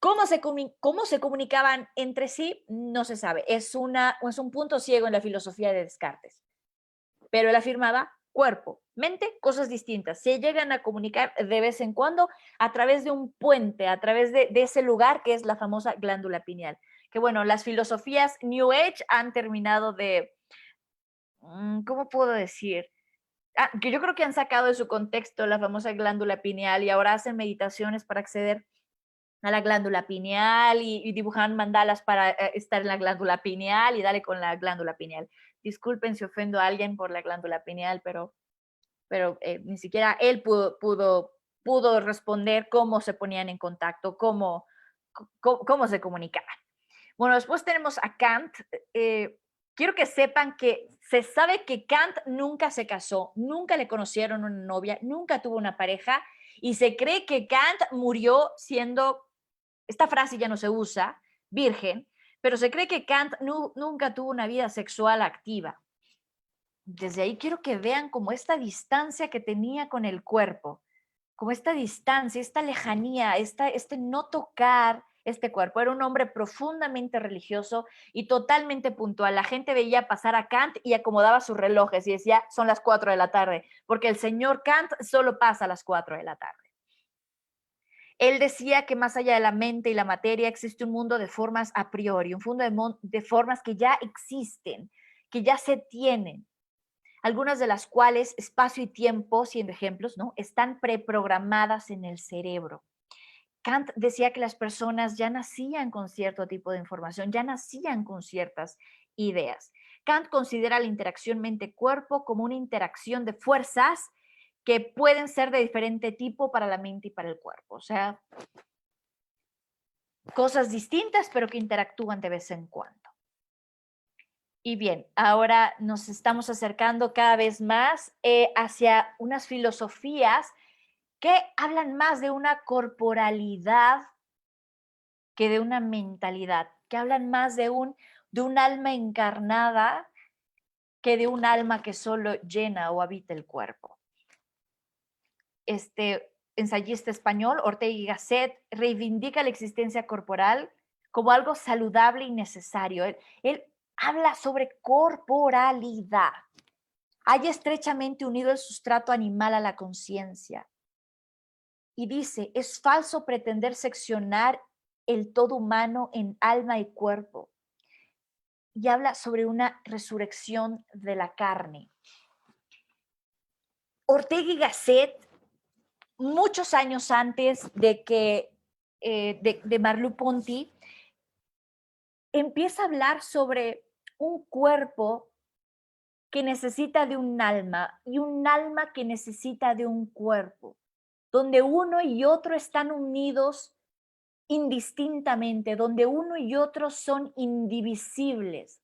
¿Cómo se comunicaban entre sí? No se sabe. Es un punto ciego en la filosofía de Descartes. Pero él afirmaba cuerpo, mente, cosas distintas. Se llegan a comunicar de vez en cuando a través de un puente, a través de ese lugar que es la famosa glándula pineal. Que bueno, las filosofías New Age han terminado de, ¿cómo puedo decir? Que yo creo que han sacado de su contexto la famosa glándula pineal y ahora hacen meditaciones para acceder a la glándula pineal y dibujan mandalas para estar en la glándula pineal y darle con la glándula pineal. Disculpen si ofendo a alguien por la glándula pineal, pero ni siquiera él pudo responder cómo se ponían en contacto, cómo se comunicaban. Bueno, después tenemos a Kant. Quiero que sepan que se sabe que Kant nunca se casó, nunca le conocieron una novia, nunca tuvo una pareja y se cree que Kant murió siendo, esta frase ya no se usa, virgen, pero se cree que Kant nunca tuvo una vida sexual activa. Desde ahí quiero que vean como esta distancia que tenía con el cuerpo, como esta distancia, esta lejanía, este no tocar este cuerpo. Era un hombre profundamente religioso y totalmente puntual. La gente veía pasar a Kant y acomodaba sus relojes y decía, son las 4 de la tarde, porque el señor Kant solo pasa a las 4 de la tarde. Él decía que más allá de la mente y la materia existe un mundo de formas a priori, un mundo de formas que ya existen, que ya se tienen, algunas de las cuales espacio y tiempo, siendo ejemplos, ¿no?, están preprogramadas en el cerebro. Kant decía que las personas ya nacían con cierto tipo de información, ya nacían con ciertas ideas. Kant considera la interacción mente-cuerpo como una interacción de fuerzas que pueden ser de diferente tipo para la mente y para el cuerpo. O sea, cosas distintas, pero que interactúan de vez en cuando. Y bien, ahora nos estamos acercando cada vez más hacia unas filosofías que hablan más de una corporalidad que de una mentalidad, que hablan más de un alma encarnada que de un alma que solo llena o habita el cuerpo. Este ensayista español, Ortega y Gasset, reivindica la existencia corporal como algo saludable y necesario. Él habla sobre corporalidad. Hay estrechamente unido el sustrato animal a la conciencia. Y dice, es falso pretender seccionar el todo humano en alma y cuerpo. Y habla sobre una resurrección de la carne. Ortega y Gasset, muchos años antes de que de Merleau-Ponty, empieza a hablar sobre un cuerpo que necesita de un alma y un alma que necesita de un cuerpo, donde uno y otro están unidos indistintamente, donde uno y otro son indivisibles,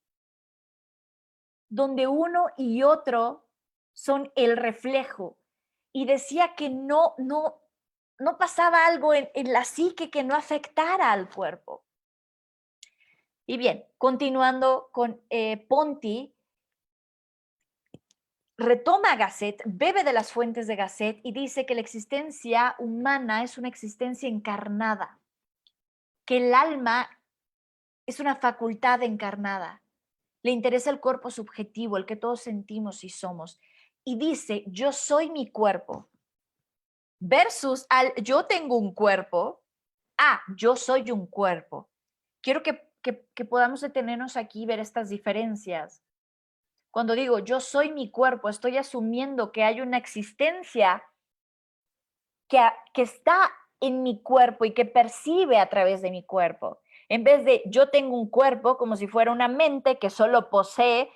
donde uno y otro son el reflejo. Y decía que no pasaba algo en la psique que no afectara al cuerpo. Y bien, continuando con Ponty, retoma a Gasset, bebe de las fuentes de Gasset y dice que la existencia humana es una existencia encarnada, que el alma es una facultad encarnada. Le interesa el cuerpo subjetivo, el que todos sentimos y somos. Y dice, yo soy mi cuerpo, versus al yo tengo un cuerpo, yo soy un cuerpo. Quiero que podamos detenernos aquí y ver estas diferencias. Cuando digo yo soy mi cuerpo, estoy asumiendo que hay una existencia que está en mi cuerpo y que percibe a través de mi cuerpo. En vez de yo tengo un cuerpo como si fuera una mente que solo posee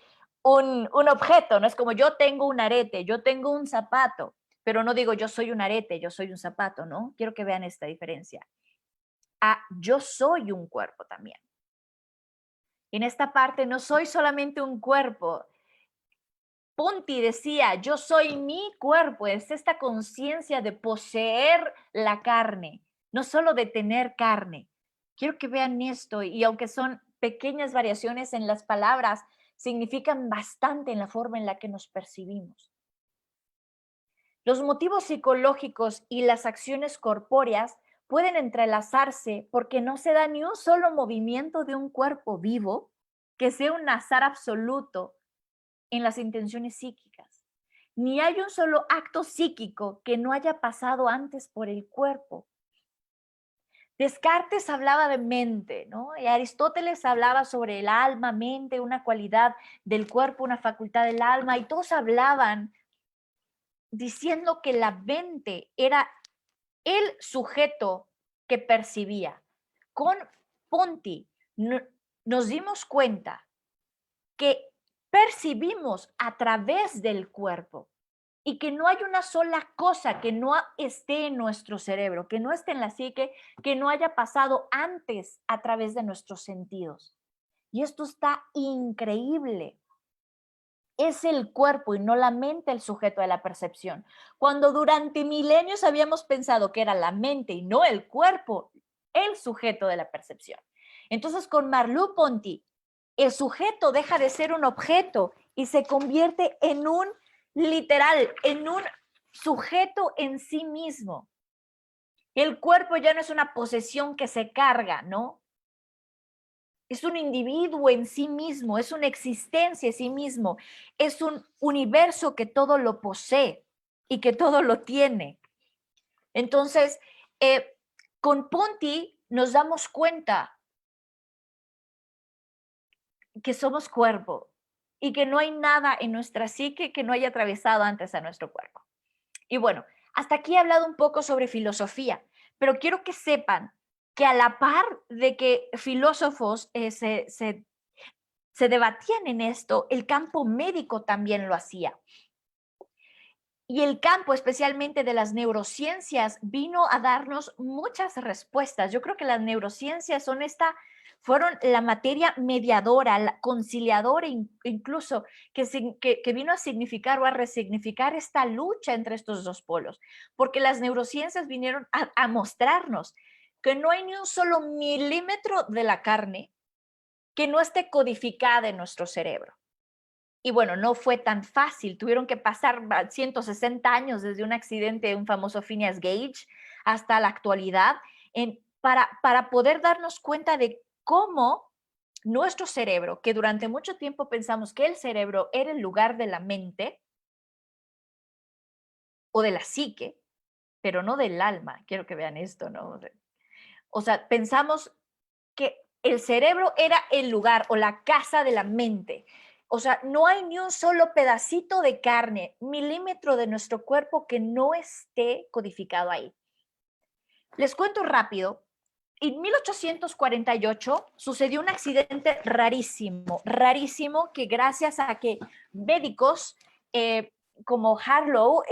un objeto, no es como yo tengo un arete, yo tengo un zapato, pero no digo yo soy un arete, yo soy un zapato, ¿no? Quiero que vean esta diferencia. Yo soy un cuerpo también. En esta parte no soy solamente un cuerpo. Ponty decía, yo soy mi cuerpo, es esta conciencia de poseer la carne, no solo de tener carne. Quiero que vean esto, y aunque son pequeñas variaciones en las palabras, significan bastante en la forma en la que nos percibimos. Los motivos psicológicos y las acciones corpóreas pueden entrelazarse porque no se da ni un solo movimiento de un cuerpo vivo que sea un azar absoluto en las intenciones psíquicas. Ni hay un solo acto psíquico que no haya pasado antes por el cuerpo. Descartes hablaba de mente, ¿no? Y Aristóteles hablaba sobre el alma, mente, una cualidad del cuerpo, una facultad del alma, y todos hablaban diciendo que la mente era el sujeto que percibía. Con Ponty nos dimos cuenta que percibimos a través del cuerpo y que no hay una sola cosa que no esté en nuestro cerebro, que no esté en la psique, que no haya pasado antes a través de nuestros sentidos. Y esto está increíble. Es el cuerpo y no la mente el sujeto de la percepción. Cuando durante milenios habíamos pensado que era la mente y no el cuerpo el sujeto de la percepción. Entonces, con Merleau-Ponty, el sujeto deja de ser un objeto y se convierte en un literal, en un sujeto en sí mismo. El cuerpo ya no es una posesión que se carga, ¿no? Es un individuo en sí mismo, es una existencia en sí mismo, es un universo que todo lo posee y que todo lo tiene. Entonces, con Ponti nos damos cuenta que somos cuerpo y que no hay nada en nuestra psique que no haya atravesado antes a nuestro cuerpo. Y bueno, hasta aquí he hablado un poco sobre filosofía, pero quiero que sepan que a la par de que filósofos se debatían en esto, el campo médico también lo hacía. Y el campo, especialmente de las neurociencias, vino a darnos muchas respuestas. Yo creo que las neurociencias fueron la materia mediadora, la conciliadora incluso, que vino a significar o a resignificar esta lucha entre estos dos polos. Porque las neurociencias vinieron a mostrarnos que no hay ni un solo milímetro de la carne que no esté codificada en nuestro cerebro. Y bueno, no fue tan fácil. Tuvieron que pasar 160 años desde un accidente de un famoso Phineas Gage hasta la actualidad para poder darnos cuenta de cómo nuestro cerebro, que durante mucho tiempo pensamos que el cerebro era el lugar de la mente o de la psique, pero no del alma. Quiero que vean esto, ¿no? O sea, pensamos que el cerebro era el lugar o la casa de la mente. O sea, no hay ni un solo pedacito de carne, milímetro de nuestro cuerpo que no esté codificado ahí. Les cuento rápido. En 1848 sucedió un accidente rarísimo, rarísimo, que gracias a que médicos como Harlow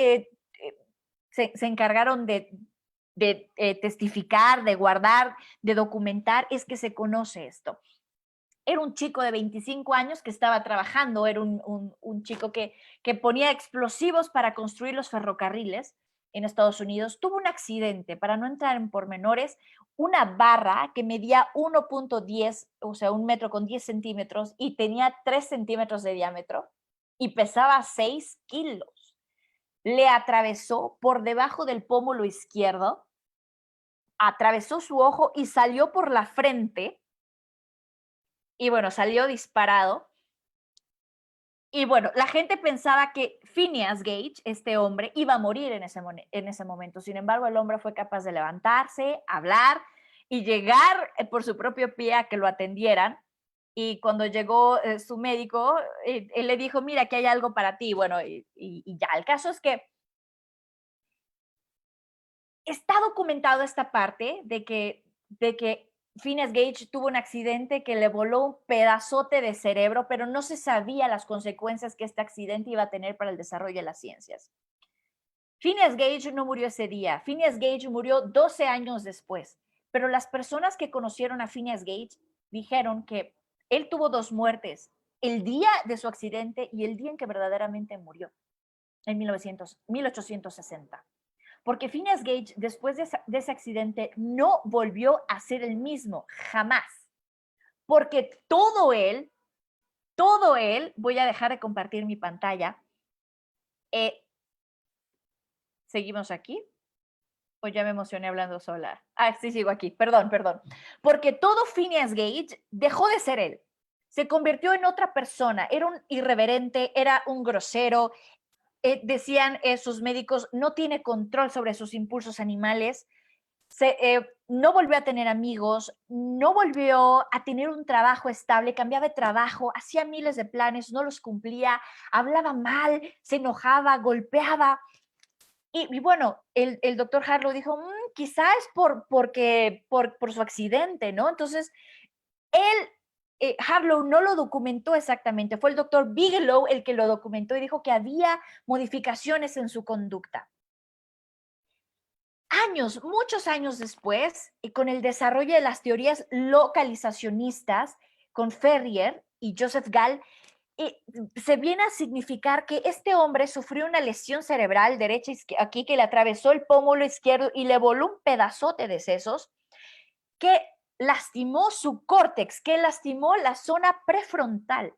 se encargaron de testificar, de guardar, de documentar, es que se conoce esto. Era un chico de 25 años que estaba trabajando, era un chico que ponía explosivos para construir los ferrocarriles en Estados Unidos. Tuvo un accidente, para no entrar en pormenores, una barra que medía 1.10, o sea, 1 metro con 10 centímetros y tenía 3 centímetros de diámetro y pesaba 6 kilos. Le atravesó por debajo del pómulo izquierdo, atravesó su ojo y salió por la frente. Y bueno, salió disparado. Y bueno, la gente pensaba que Phineas Gage, este hombre, iba a morir en ese momento. Sin embargo, el hombre fue capaz de levantarse, hablar y llegar por su propio pie a que lo atendieran. Y cuando llegó su médico, él le dijo, mira, aquí hay algo para ti. Bueno, y ya, el caso es que está documentado esta parte de que Phineas Gage tuvo un accidente que le voló un pedazote de cerebro, pero no se sabía las consecuencias que este accidente iba a tener para el desarrollo de las ciencias. Phineas Gage no murió ese día. Phineas Gage murió 12 años después. Pero las personas que conocieron a Phineas Gage dijeron que él tuvo 2 muertes, el día de su accidente y el día en que verdaderamente murió, en 1860. Porque Phineas Gage, después de ese accidente, no volvió a ser el mismo, jamás. Porque todo él, voy a dejar de compartir mi pantalla. ¿Seguimos aquí? ¿O ya me emocioné hablando sola? Ah, sí, sigo aquí, perdón. Porque todo Phineas Gage dejó de ser él. Se convirtió en otra persona, era un irreverente, era un grosero, decían sus médicos, no tiene control sobre sus impulsos animales, no volvió a tener amigos, no volvió a tener un trabajo estable, cambiaba de trabajo, hacía miles de planes, no los cumplía, hablaba mal, se enojaba, golpeaba. Y bueno, el doctor Harlow dijo, quizá es por su accidente, ¿no? Entonces, Harlow no lo documentó exactamente, fue el doctor Bigelow el que lo documentó y dijo que había modificaciones en su conducta. Muchos años después, y con el desarrollo de las teorías localizacionistas, con Ferrier y Joseph Gall, se viene a significar que este hombre sufrió una lesión cerebral derecha aquí que le atravesó el pómulo izquierdo y le voló un pedazote de sesos que lastimó su córtex, que lastimó la zona prefrontal.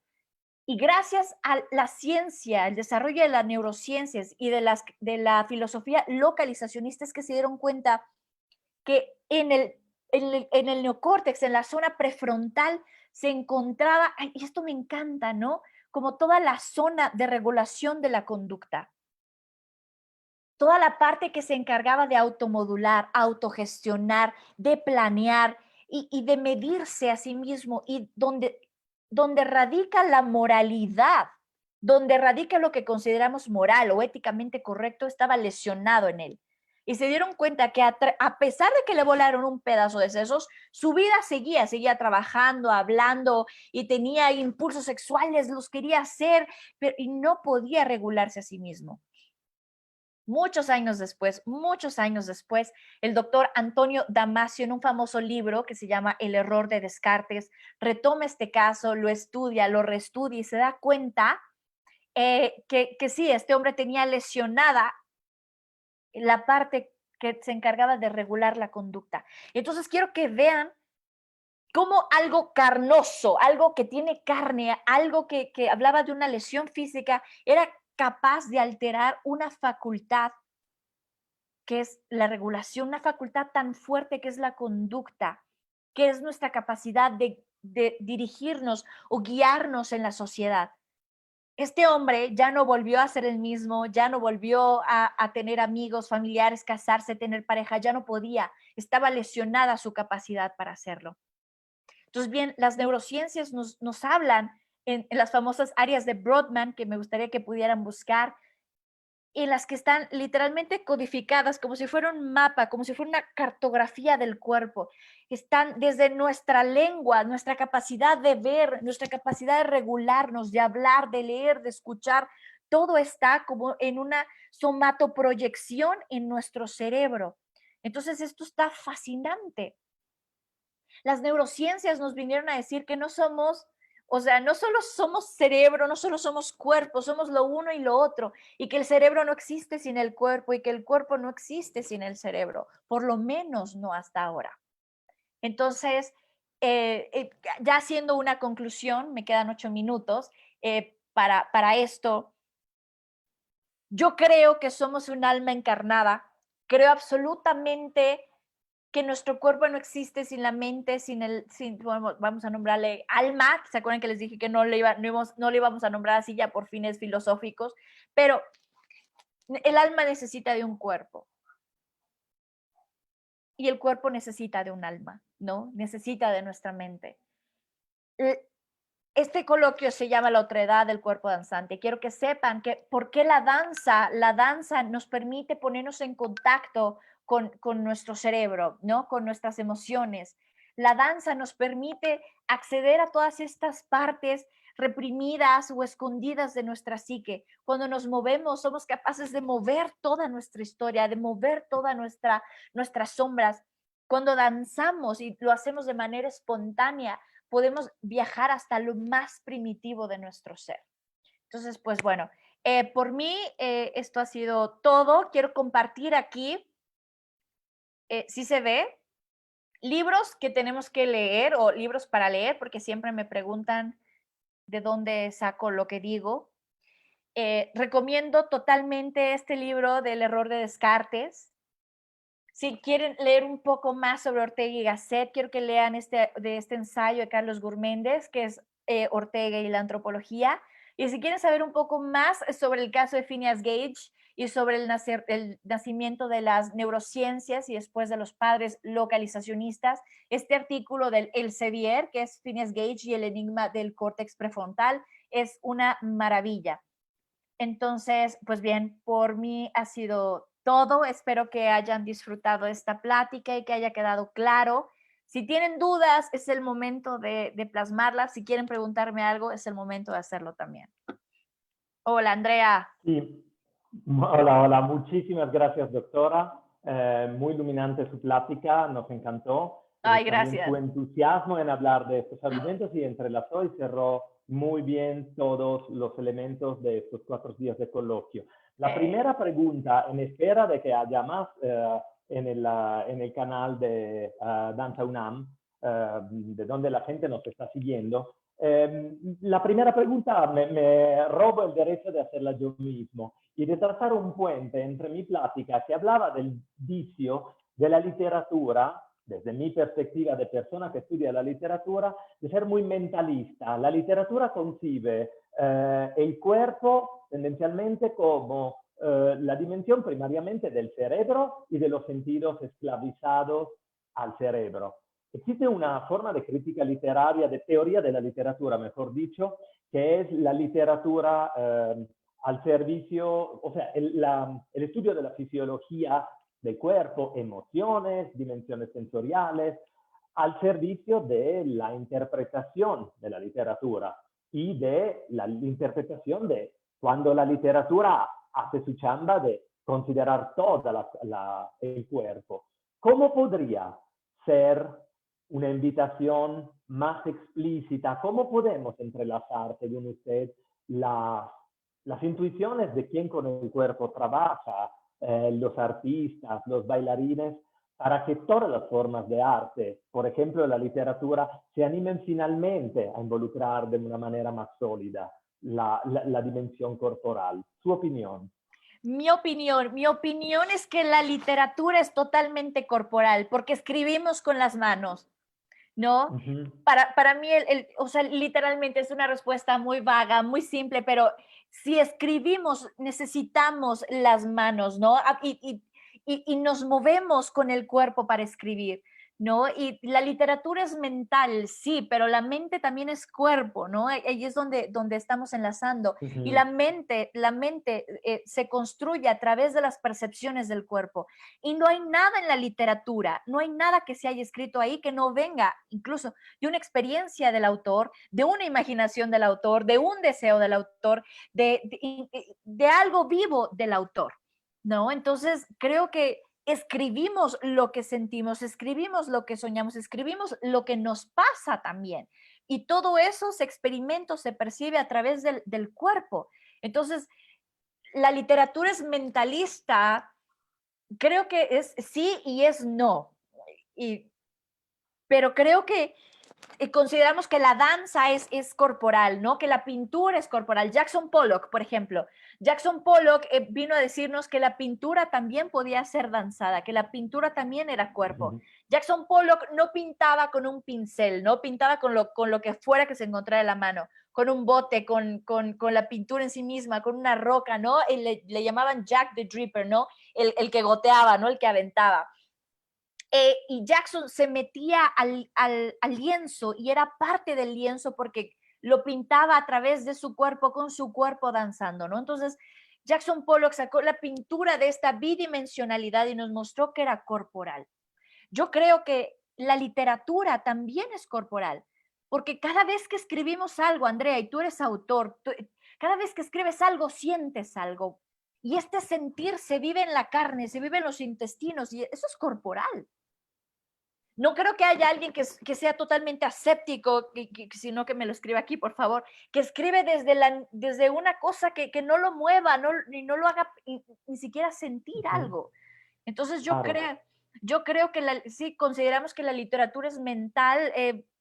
Y gracias a la ciencia, el desarrollo de las neurociencias y de la filosofía localizacionista es que se dieron cuenta que en el neocórtex, en la zona prefrontal, se encontraba, y esto me encanta, ¿no? Como toda la zona de regulación de la conducta. toda la parte que se encargaba de automodular, autogestionar, de planear y de medirse a sí mismo, y donde radica la moralidad, donde radica lo que consideramos moral o éticamente correcto, estaba lesionado en él. Y se dieron cuenta que a pesar de que le volaron un pedazo de sesos, su vida seguía trabajando, hablando, y tenía impulsos sexuales, los quería hacer, pero y no podía regularse a sí mismo. Muchos años después, el doctor Antonio Damasio, en un famoso libro que se llama El error de Descartes, retoma este caso, lo estudia, lo reestudia y se da cuenta que sí, este hombre tenía lesionada la parte que se encargaba de regular la conducta. Entonces quiero que vean cómo algo carnoso, algo que tiene carne, algo que hablaba de una lesión física, era capaz de alterar una facultad que es la regulación, una facultad tan fuerte que es la conducta, que es nuestra capacidad de dirigirnos o guiarnos en la sociedad. Este hombre ya no volvió a ser el mismo, ya no volvió a tener amigos, familiares, casarse, tener pareja, ya no podía, estaba lesionada su capacidad para hacerlo. Entonces, bien, las neurociencias nos hablan en las famosas áreas de Brodmann, que me gustaría que pudieran buscar, en las que están literalmente codificadas como si fuera un mapa, como si fuera una cartografía del cuerpo. Están desde nuestra lengua, nuestra capacidad de ver, nuestra capacidad de regularnos, de hablar, de leer, de escuchar. Todo está como en una somatoproyección en nuestro cerebro. Entonces, esto está fascinante. Las neurociencias nos vinieron a decir que no somos, o sea, no solo somos cerebro, no solo somos cuerpo, somos lo uno y lo otro, y que el cerebro no existe sin el cuerpo y que el cuerpo no existe sin el cerebro, por lo menos no hasta ahora. Entonces, ya haciendo una conclusión, me quedan 8 minutos para esto. Yo creo que somos un alma encarnada, creo absolutamente que nuestro cuerpo no existe sin la mente, vamos a nombrarle alma. ¿Se acuerdan que les dije que no le íbamos a nombrar así ya por fines filosóficos? Pero el alma necesita de un cuerpo y el cuerpo necesita de un alma, ¿no? Necesita de nuestra mente. Este coloquio se llama La otredad del cuerpo danzante. Quiero que sepan que por qué la danza nos permite ponernos en contacto con nuestro cerebro, ¿no? Con nuestras emociones. La danza nos permite acceder a todas estas partes reprimidas o escondidas de nuestra psique. Cuando nos movemos, somos capaces de mover toda nuestra historia, de mover todas nuestras sombras. Cuando danzamos y lo hacemos de manera espontánea, podemos viajar hasta lo más primitivo de nuestro ser. Entonces, pues bueno, por mí esto ha sido todo. Quiero compartir aquí, si se ve, libros que tenemos que leer o libros para leer, porque siempre me preguntan de dónde saco lo que digo. Recomiendo totalmente este libro del error de Descartes. Si quieren leer un poco más sobre Ortega y Gasset, quiero que lean este ensayo de Carlos Gurméndez, que es Ortega y la antropología. Y si quieren saber un poco más sobre el caso de Phineas Gage y sobre el nacimiento de las neurociencias y después de los padres localizacionistas, este artículo del Elsevier, que es Phineas Gage y el enigma del córtex prefrontal, es una maravilla. Entonces, pues bien, por mí ha sido todo. Espero que hayan disfrutado esta plática y que haya quedado claro. Si tienen dudas, es el momento de plasmarlas. Si quieren preguntarme algo, es el momento de hacerlo también. Hola, Andrea. Sí. Hola. Muchísimas gracias, doctora. Muy iluminante su plática, nos encantó. Ay, También gracias. su entusiasmo en hablar de estos alimentos y entrelazó y cerró muy bien todos los elementos de estos 4 días de coloquio. La primera pregunta, en espera de que haya más en el canal de Danza UNAM, de donde la gente nos está siguiendo, la primera pregunta me robo el derecho de hacerla yo mismo y de trazar un puente entre mi plática que hablaba del vicio de la literatura, desde mi perspectiva de persona que estudia la literatura, de ser muy mentalista. La literatura concibe el cuerpo tendencialmente como la dimensión primariamente del cerebro y de los sentidos esclavizados al cerebro. Existe una forma de crítica literaria, de teoría de la literatura, mejor dicho, que es la literatura al servicio, o sea, el estudio de la fisiología del cuerpo, emociones, dimensiones sensoriales, al servicio de la interpretación de la literatura y de la interpretación de cuando la literatura hace su chamba de considerar todo el cuerpo. ¿Cómo podría ser una invitación más explícita? ¿Cómo podemos entrelazar, según usted, las intuiciones de quien con el cuerpo trabaja, los artistas, los bailarines, para que todas las formas de arte, por ejemplo la literatura, se animen finalmente a involucrar de una manera más sólida la dimensión corporal? ¿Su opinión? Mi opinión es que la literatura es totalmente corporal, porque escribimos con las manos, ¿no? Uh-huh. Para mí, o sea, literalmente es una respuesta muy vaga, muy simple, pero si escribimos, necesitamos las manos, ¿no? Y nos movemos con el cuerpo para escribir, ¿no? Y la literatura es mental, sí, pero la mente también es cuerpo, ¿no? Ahí es donde estamos enlazando. Uh-huh. Y la mente se construye a través de las percepciones del cuerpo. Y no hay nada en la literatura, no hay nada que se haya escrito ahí que no venga incluso de una experiencia del autor, de una imaginación del autor, de un deseo del autor, de algo vivo del autor, ¿no? Entonces, creo que escribimos lo que sentimos, escribimos lo que soñamos, escribimos lo que nos pasa también. Y todo eso se experimenta, se percibe a través del cuerpo. Entonces, la literatura es mentalista, creo que es sí y es no. Pero creo que consideramos que la danza es corporal, ¿no? Que la pintura es corporal. Jackson Pollock, por ejemplo. Jackson Pollock vino a decirnos que la pintura también podía ser danzada, que la pintura también era cuerpo. Uh-huh. Jackson Pollock no pintaba con un pincel, no pintaba con lo que fuera que se encontrara en la mano, con un bote, con la pintura en sí misma, con una roca, ¿no? Le llamaban Jack the Dripper, ¿no? El que goteaba, ¿no? El que aventaba. Y Jackson se metía al lienzo y era parte del lienzo porque lo pintaba a través de su cuerpo, con su cuerpo danzando, ¿no? Entonces, Jackson Pollock sacó la pintura de esta bidimensionalidad y nos mostró que era corporal. Yo creo que la literatura también es corporal, porque cada vez que escribimos algo, Andrea, y tú eres autor, cada vez que escribes algo, sientes algo. Y este sentir se vive en la carne, se vive en los intestinos, y eso es corporal. No creo que haya alguien que sea totalmente aséptico, sino que me lo escriba aquí, por favor, que escribe desde una cosa que no lo mueva, ni no lo haga ni siquiera sentir algo. Entonces yo creo que sí consideramos que la literatura es mental,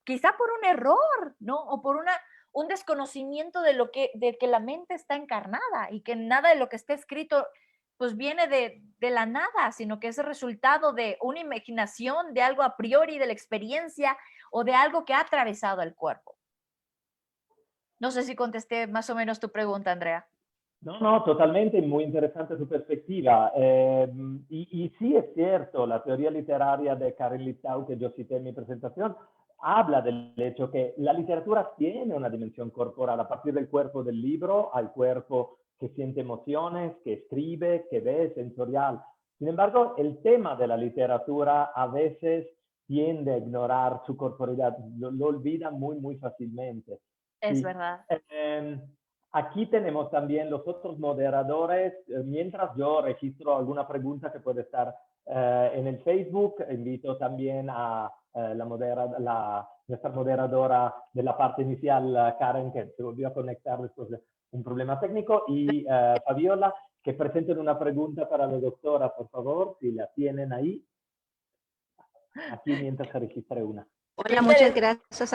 quizá por un error, ¿no? O por un desconocimiento de que la mente está encarnada y que nada de lo que está escrito pues viene de la nada, sino que es el resultado de una imaginación, de algo a priori, de la experiencia o de algo que ha atravesado el cuerpo. No sé si contesté más o menos tu pregunta, Andrea. No, totalmente, muy interesante su perspectiva. Y sí es cierto, la teoría literaria de Karin Liptau, que yo cité en mi presentación, habla del hecho que la literatura tiene una dimensión corporal, a partir del cuerpo del libro al cuerpo que siente emociones, que escribe, que ve, sensorial. Sin embargo, el tema de la literatura a veces tiende a ignorar su corporalidad, lo olvida muy fácilmente. Es sí. Verdad. Aquí tenemos también los otros moderadores. Mientras yo registro alguna pregunta que puede estar en el Facebook, invito también a nuestra moderadora de la parte inicial, Karen, que se volvió a conectar después de un problema técnico, y Fabiola, que presenten una pregunta para la doctora, por favor, si la tienen ahí. Aquí mientras se registre una. Hola, muchas gracias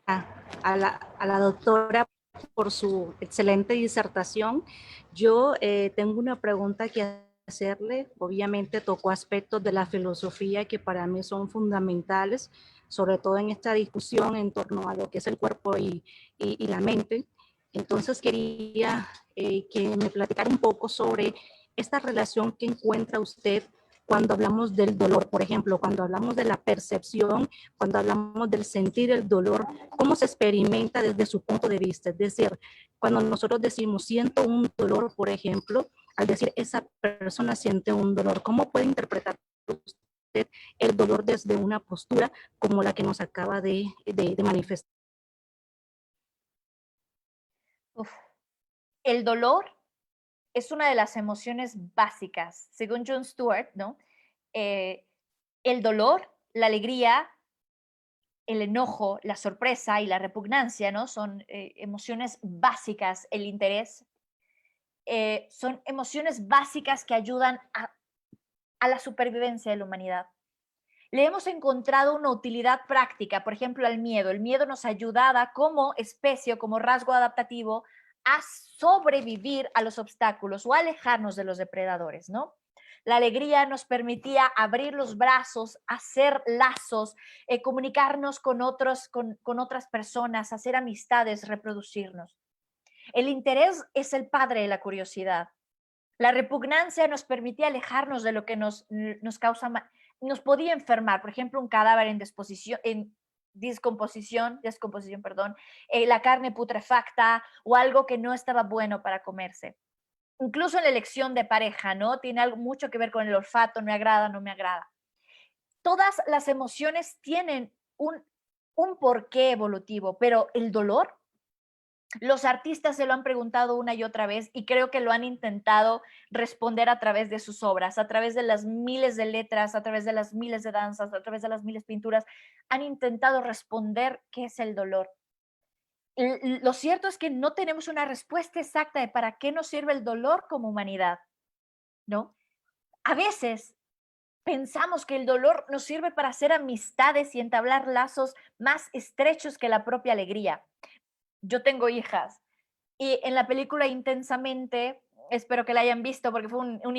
a la doctora por su excelente disertación. Yo tengo una pregunta que hacerle. Obviamente tocó aspectos de la filosofía que para mí son fundamentales, sobre todo en esta discusión en torno a lo que es el cuerpo y la mente. Entonces quería que me platicara un poco sobre esta relación que encuentra usted cuando hablamos del dolor, por ejemplo, cuando hablamos de la percepción, cuando hablamos del sentir el dolor, ¿cómo se experimenta desde su punto de vista? Es decir, cuando nosotros decimos siento un dolor, por ejemplo, al decir esa persona siente un dolor, ¿cómo puede interpretar usted el dolor desde una postura como la que nos acaba de manifestar? Uf. El dolor es una de las emociones básicas, según Jon Stewart, ¿no? El dolor, la alegría, el enojo, la sorpresa y la repugnancia, ¿no? Son emociones básicas, el interés, son emociones básicas que ayudan a la supervivencia de la humanidad. Le hemos encontrado una utilidad práctica, por ejemplo, al miedo. El miedo nos ayudaba como especie o como rasgo adaptativo a sobrevivir a los obstáculos o a alejarnos de los depredadores, ¿no? La alegría nos permitía abrir los brazos, hacer lazos, comunicarnos con otras personas, hacer amistades, reproducirnos. El interés es el padre de la curiosidad. La repugnancia nos permitía alejarnos de lo que nos causa, nos podía enfermar, por ejemplo, un cadáver en descomposición, perdón, la carne putrefacta o algo que no estaba bueno para comerse. Incluso en la elección de pareja, ¿no? Tiene algo mucho que ver con el olfato, me agrada, no me agrada. Todas las emociones tienen un porqué evolutivo, pero el dolor, los artistas se lo han preguntado una y otra vez y creo que lo han intentado responder a través de sus obras, a través de las miles de letras, a través de las miles de danzas, a través de las miles de pinturas, han intentado responder qué es el dolor. Lo cierto es que no tenemos una respuesta exacta de para qué nos sirve el dolor como humanidad, ¿no? A veces pensamos que el dolor nos sirve para hacer amistades y entablar lazos más estrechos que la propia alegría. Yo tengo hijas y en la película Intensamente, espero que la hayan visto porque fue un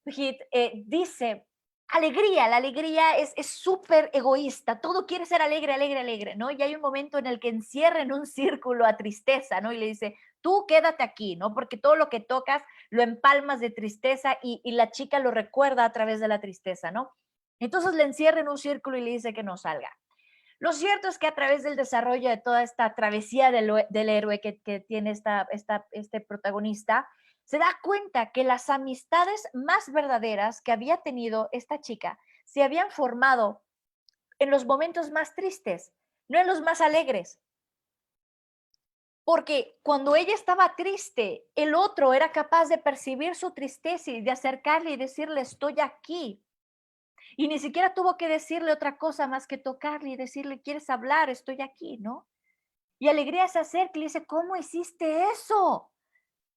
hit, dice, alegría, la alegría es súper egoísta, todo quiere ser alegre, alegre, alegre, ¿no? Y hay un momento en el que encierra en un círculo a tristeza, ¿no? Y le dice, tú quédate aquí, ¿no? Porque todo lo que tocas lo empalmas de tristeza y la chica lo recuerda a través de la tristeza, ¿no? Entonces le encierra en un círculo y le dice que no salga. Lo cierto es que a través del desarrollo de toda esta travesía del héroe que tiene este protagonista, se da cuenta que las amistades más verdaderas que había tenido esta chica se habían formado en los momentos más tristes, no en los más alegres. Porque cuando ella estaba triste, el otro era capaz de percibir su tristeza y de acercarle y decirle, estoy aquí. Y ni siquiera tuvo que decirle otra cosa más que tocarle y decirle, ¿quieres hablar? Estoy aquí, ¿no? Y alegría se acerca y le dice, ¿cómo hiciste eso?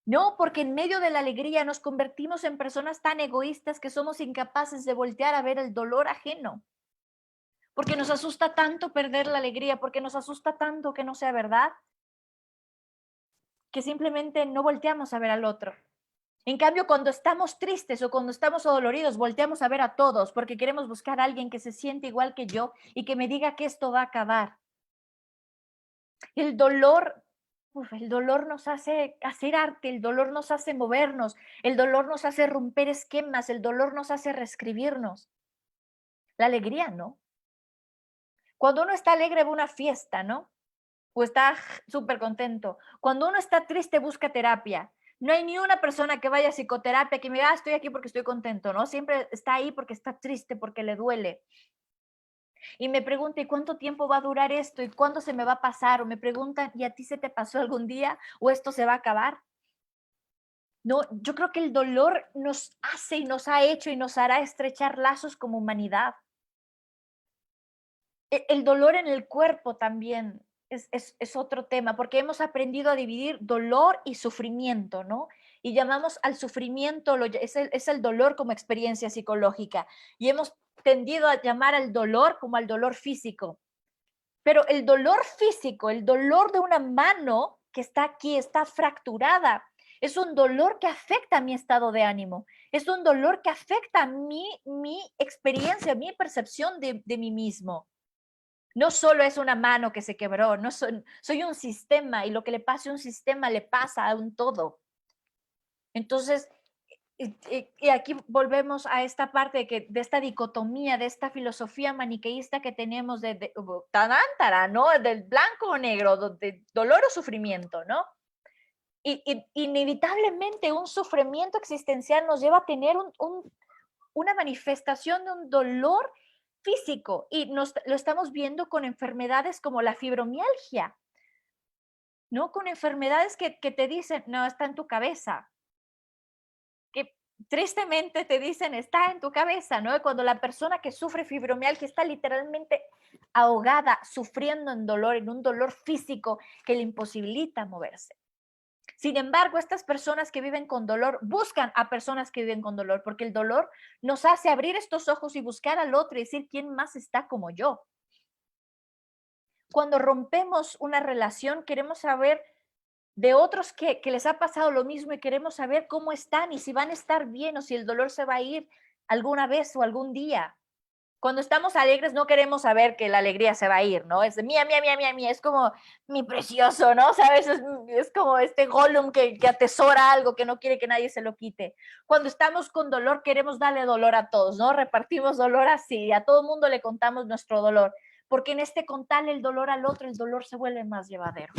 No, porque en medio de la alegría nos convertimos en personas tan egoístas que somos incapaces de voltear a ver el dolor ajeno. Porque nos asusta tanto perder la alegría, porque nos asusta tanto que no sea verdad, que simplemente no volteamos a ver al otro. En cambio, cuando estamos tristes o cuando estamos doloridos, volteamos a ver a todos porque queremos buscar a alguien que se siente igual que yo y que me diga que esto va a acabar. El dolor, el dolor nos hace hacer arte, el dolor nos hace movernos, el dolor nos hace romper esquemas, el dolor nos hace reescribirnos. La alegría, ¿no? Cuando uno está alegre va a una fiesta, ¿no? O está súper contento. Cuando uno está triste busca terapia. No hay ni una persona que vaya a psicoterapia que me diga, estoy aquí porque estoy contento, ¿no? Siempre está ahí porque está triste, porque le duele. Y me pregunta, ¿y cuánto tiempo va a durar esto? ¿Y cuándo se me va a pasar? O me preguntan, ¿y a ti se te pasó algún día? ¿O esto se va a acabar? No, yo creo que el dolor nos hace y nos ha hecho y nos hará estrechar lazos como humanidad. El dolor en el cuerpo también es otro tema, porque hemos aprendido a dividir dolor y sufrimiento, ¿no? Y llamamos al sufrimiento, es el dolor como experiencia psicológica, y hemos tendido a llamar al dolor como al dolor físico. Pero el dolor físico, el dolor de una mano que está aquí, está fracturada, es un dolor que afecta a mi estado de ánimo, es un dolor que afecta a mi experiencia, mi percepción de mí mismo. No solo es una mano que se quebró, no soy un sistema y lo que le pase a un sistema le pasa a un todo. Entonces, y aquí volvemos a esta parte de esta dicotomía, de esta filosofía maniqueísta que tenemos de tanántara, ¿no? Del blanco o negro, de dolor o sufrimiento, ¿no? Y inevitablemente un sufrimiento existencial nos lleva a tener una manifestación de un dolor físico y lo estamos viendo con enfermedades como la fibromialgia, ¿no? Con enfermedades que te dicen, no, está en tu cabeza, que tristemente te dicen, está en tu cabeza, ¿no? Cuando la persona que sufre fibromialgia está literalmente ahogada, sufriendo en dolor, en un dolor físico que le imposibilita moverse. Sin embargo, estas personas que viven con dolor buscan a personas que viven con dolor, porque el dolor nos hace abrir estos ojos y buscar al otro y decir, ¿quién más está como yo? Cuando rompemos una relación, queremos saber de otros que les ha pasado lo mismo y queremos saber cómo están y si van a estar bien o si el dolor se va a ir alguna vez o algún día. Cuando estamos alegres no queremos saber que la alegría se va a ir, ¿no? Es de mía, mía, mía, mía, mía, es como mi precioso, ¿no? ¿Sabes? Es como este Gollum que atesora algo, que no quiere que nadie se lo quite. Cuando estamos con dolor queremos darle dolor a todos, ¿no? Repartimos dolor así, a todo mundo le contamos nuestro dolor, porque en este contarle el dolor al otro, el dolor se vuelve más llevadero.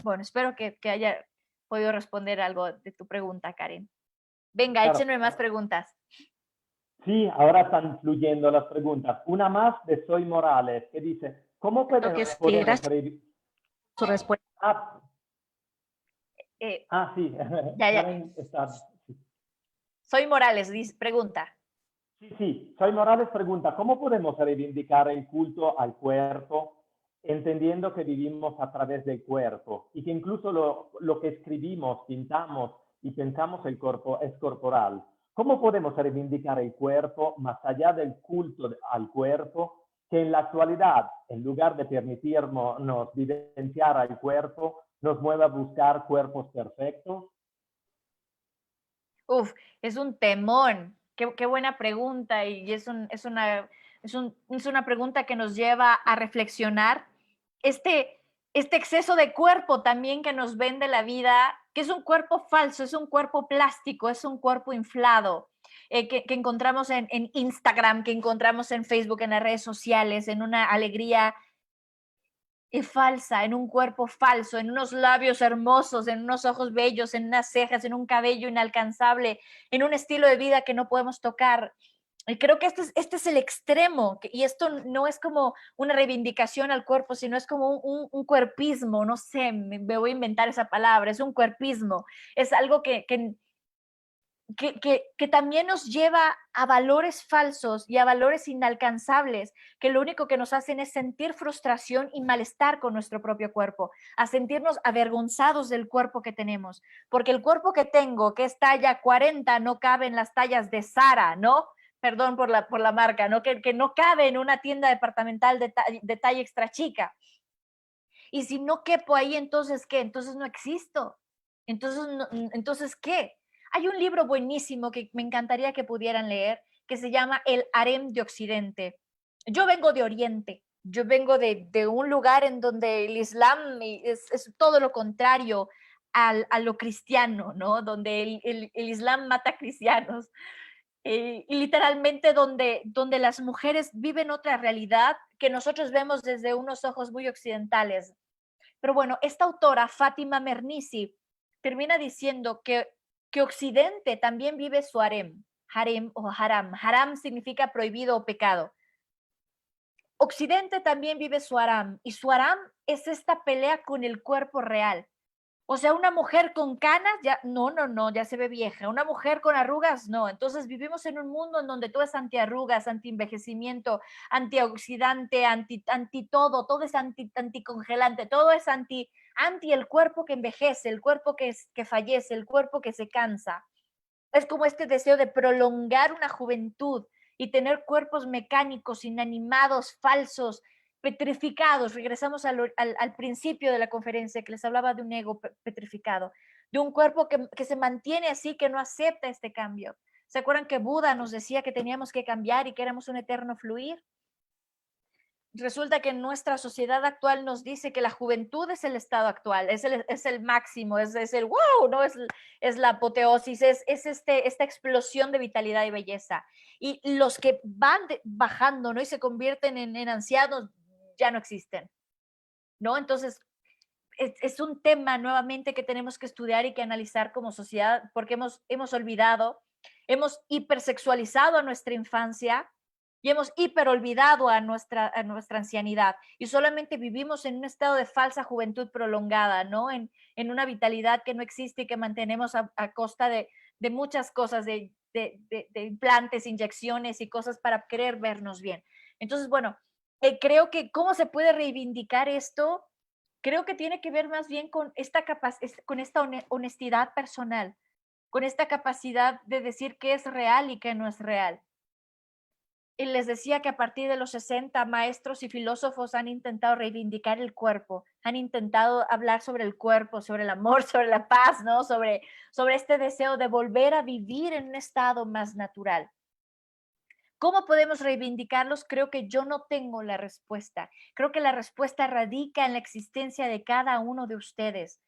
Bueno, espero que haya podido responder algo de tu pregunta, Karen. Venga, Claro. échenme más preguntas. Sí, ahora están fluyendo las preguntas. Una más de Soy Morales, que dice, ¿cómo Lo que podemos quieras, revivir? su respuesta. Sí, Ya. Karen está... Sí. Soy Morales, pregunta. Sí, Soy Morales pregunta, ¿cómo podemos reivindicar el culto al cuerpo, entendiendo que vivimos a través del cuerpo y que incluso lo que escribimos, pintamos y pensamos el cuerpo es corporal? ¿Cómo podemos reivindicar el cuerpo más allá del culto al cuerpo, que en la actualidad, en lugar de permitirnos vivenciar al cuerpo, nos mueve a buscar cuerpos perfectos? Uf, es un temón. Qué buena pregunta y es una pregunta que nos lleva a reflexionar. Este exceso de cuerpo también que nos vende la vida, que es un cuerpo falso, es un cuerpo plástico, es un cuerpo inflado, que encontramos en Instagram, que encontramos en Facebook, en las redes sociales, en una alegría falsa, en un cuerpo falso, en unos labios hermosos, en unos ojos bellos, en unas cejas, en un cabello inalcanzable, en un estilo de vida que no podemos tocar. Y creo que este es el extremo, y esto no es como una reivindicación al cuerpo, sino es como un cuerpismo, no sé, me voy a inventar esa palabra, es un cuerpismo, es algo que también nos lleva a valores falsos y a valores inalcanzables, que lo único que nos hacen es sentir frustración y malestar con nuestro propio cuerpo, a sentirnos avergonzados del cuerpo que tenemos, porque el cuerpo que tengo, que es talla 40, no cabe en las tallas de Zara, ¿no? Perdón por la marca, ¿no? Que no cabe en una tienda departamental de talla extra chica. Y si no quepo ahí, entonces, ¿qué? Entonces no existo. Entonces, ¿qué? Hay un libro buenísimo que me encantaría que pudieran leer, que se llama El Harem de Occidente. Yo vengo de Oriente, yo vengo de un lugar en donde el Islam es todo lo contrario a lo cristiano, ¿no? Donde el Islam mata cristianos. Y literalmente donde las mujeres viven otra realidad que nosotros vemos desde unos ojos muy occidentales. Pero bueno, esta autora, Fátima Mernissi, termina diciendo que Occidente también vive su harem o haram. Haram significa prohibido o pecado. Occidente también vive su haram, y su haram es esta pelea con el cuerpo real. O sea, una mujer con canas, ya no, ya se ve vieja. Una mujer con arrugas, no. Entonces vivimos en un mundo en donde todo es antiarrugas, antienvejecimiento, antioxidante, anti todo es anticongelante, todo es anti el cuerpo que envejece, el cuerpo que fallece, el cuerpo que se cansa. Es como este deseo de prolongar una juventud y tener cuerpos mecánicos, inanimados, falsos, petrificados. Regresamos al principio de la conferencia que les hablaba de un ego petrificado, de un cuerpo que se mantiene así, que no acepta este cambio. ¿Se acuerdan que Buda nos decía que teníamos que cambiar y que éramos un eterno fluir? resulta que nuestra sociedad actual nos dice que la juventud es el estado actual, es el máximo, es el wow, ¿no? Es la apoteosis, es esta explosión de vitalidad y belleza. Y los que van bajando, ¿no? Y se convierten en ancianos, ya no existen, ¿no? Entonces, es un tema nuevamente que tenemos que estudiar y que analizar como sociedad, porque hemos olvidado, hemos hipersexualizado a nuestra infancia y hemos hiperolvidado a nuestra ancianidad, y solamente vivimos en un estado de falsa juventud prolongada, ¿no? En una vitalidad que no existe y que mantenemos a costa de muchas cosas, de implantes, inyecciones y cosas para querer vernos bien. Entonces, bueno, creo que cómo se puede reivindicar esto. Creo que tiene que ver más bien con esta honestidad personal, con esta capacidad de decir qué es real y qué no es real. Y les decía que a partir de los 60, maestros y filósofos han intentado reivindicar el cuerpo, han intentado hablar sobre el cuerpo, sobre el amor, sobre la paz, ¿no? Sobre este deseo de volver a vivir en un estado más natural. ¿Cómo podemos reivindicarlos? Creo que yo no tengo la respuesta. Creo que la respuesta radica en la existencia de cada uno de ustedes,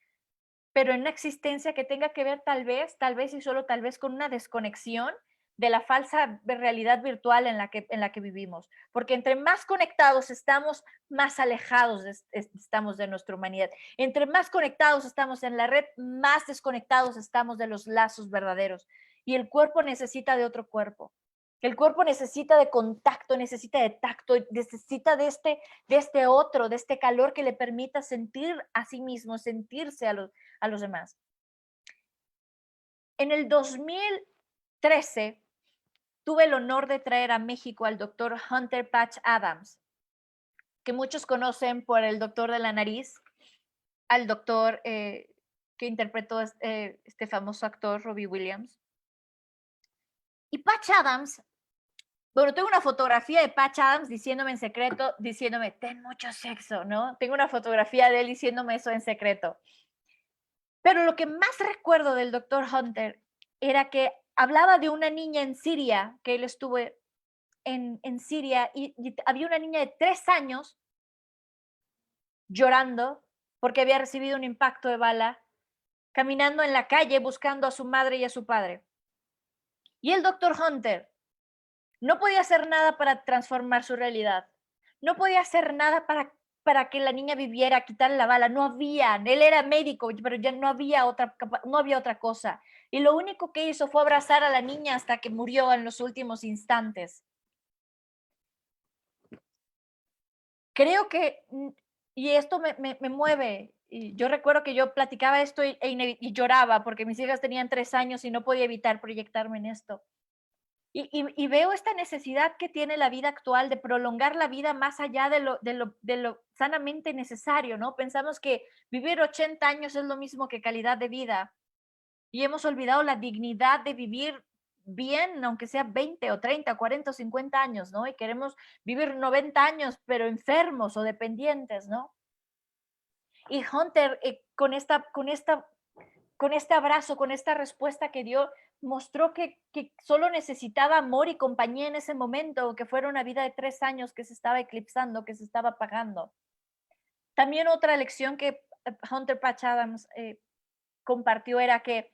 pero en una existencia que tenga que ver tal vez y solo tal vez con una desconexión de la falsa realidad virtual en la que vivimos. Porque entre más conectados estamos, más alejados estamos de nuestra humanidad. Entre más conectados estamos en la red, más desconectados estamos de los lazos verdaderos. Y el cuerpo necesita de otro cuerpo. El cuerpo necesita de contacto, necesita de tacto, necesita de este otro, de este calor que le permita sentir a sí mismo, sentirse a los demás. En el 2013 tuve el honor de traer a México al doctor Hunter Patch Adams, que muchos conocen por el doctor de la nariz, al doctor que interpretó este famoso actor Robbie Williams. Y Patch Adams, bueno, tengo una fotografía de Patch Adams diciéndome en secreto, diciéndome, ten mucho sexo, ¿no? Tengo una fotografía de él diciéndome eso en secreto. Pero lo que más recuerdo del doctor Hunter era que hablaba de una niña en Siria, que él estuvo en Siria, y había una niña de 3 años llorando porque había recibido un impacto de bala, caminando en la calle buscando a su madre y a su padre. Y el doctor Hunter no podía hacer nada para transformar su realidad. No podía hacer nada para que la niña viviera, quitarle la bala. No había, él era médico, pero ya no había otra cosa. Y lo único que hizo fue abrazar a la niña hasta que murió en los últimos instantes. Creo que, y esto me mueve, y yo recuerdo que yo platicaba esto y lloraba porque mis hijas tenían 3 años y no podía evitar proyectarme en esto. Y veo esta necesidad que tiene la vida actual de prolongar la vida más allá de lo sanamente necesario, ¿no? Pensamos que vivir 80 años es lo mismo que calidad de vida, y hemos olvidado la dignidad de vivir bien, aunque sea 20 o 30, 40 o 50 años, ¿no? Y queremos vivir 90 años, pero enfermos o dependientes, ¿no? Y Hunter, con este abrazo, con esta respuesta que dio, mostró que solo necesitaba amor y compañía en ese momento, que fuera una vida de 3 años que se estaba eclipsando, que se estaba apagando. También otra lección que Hunter Patch Adams compartió era que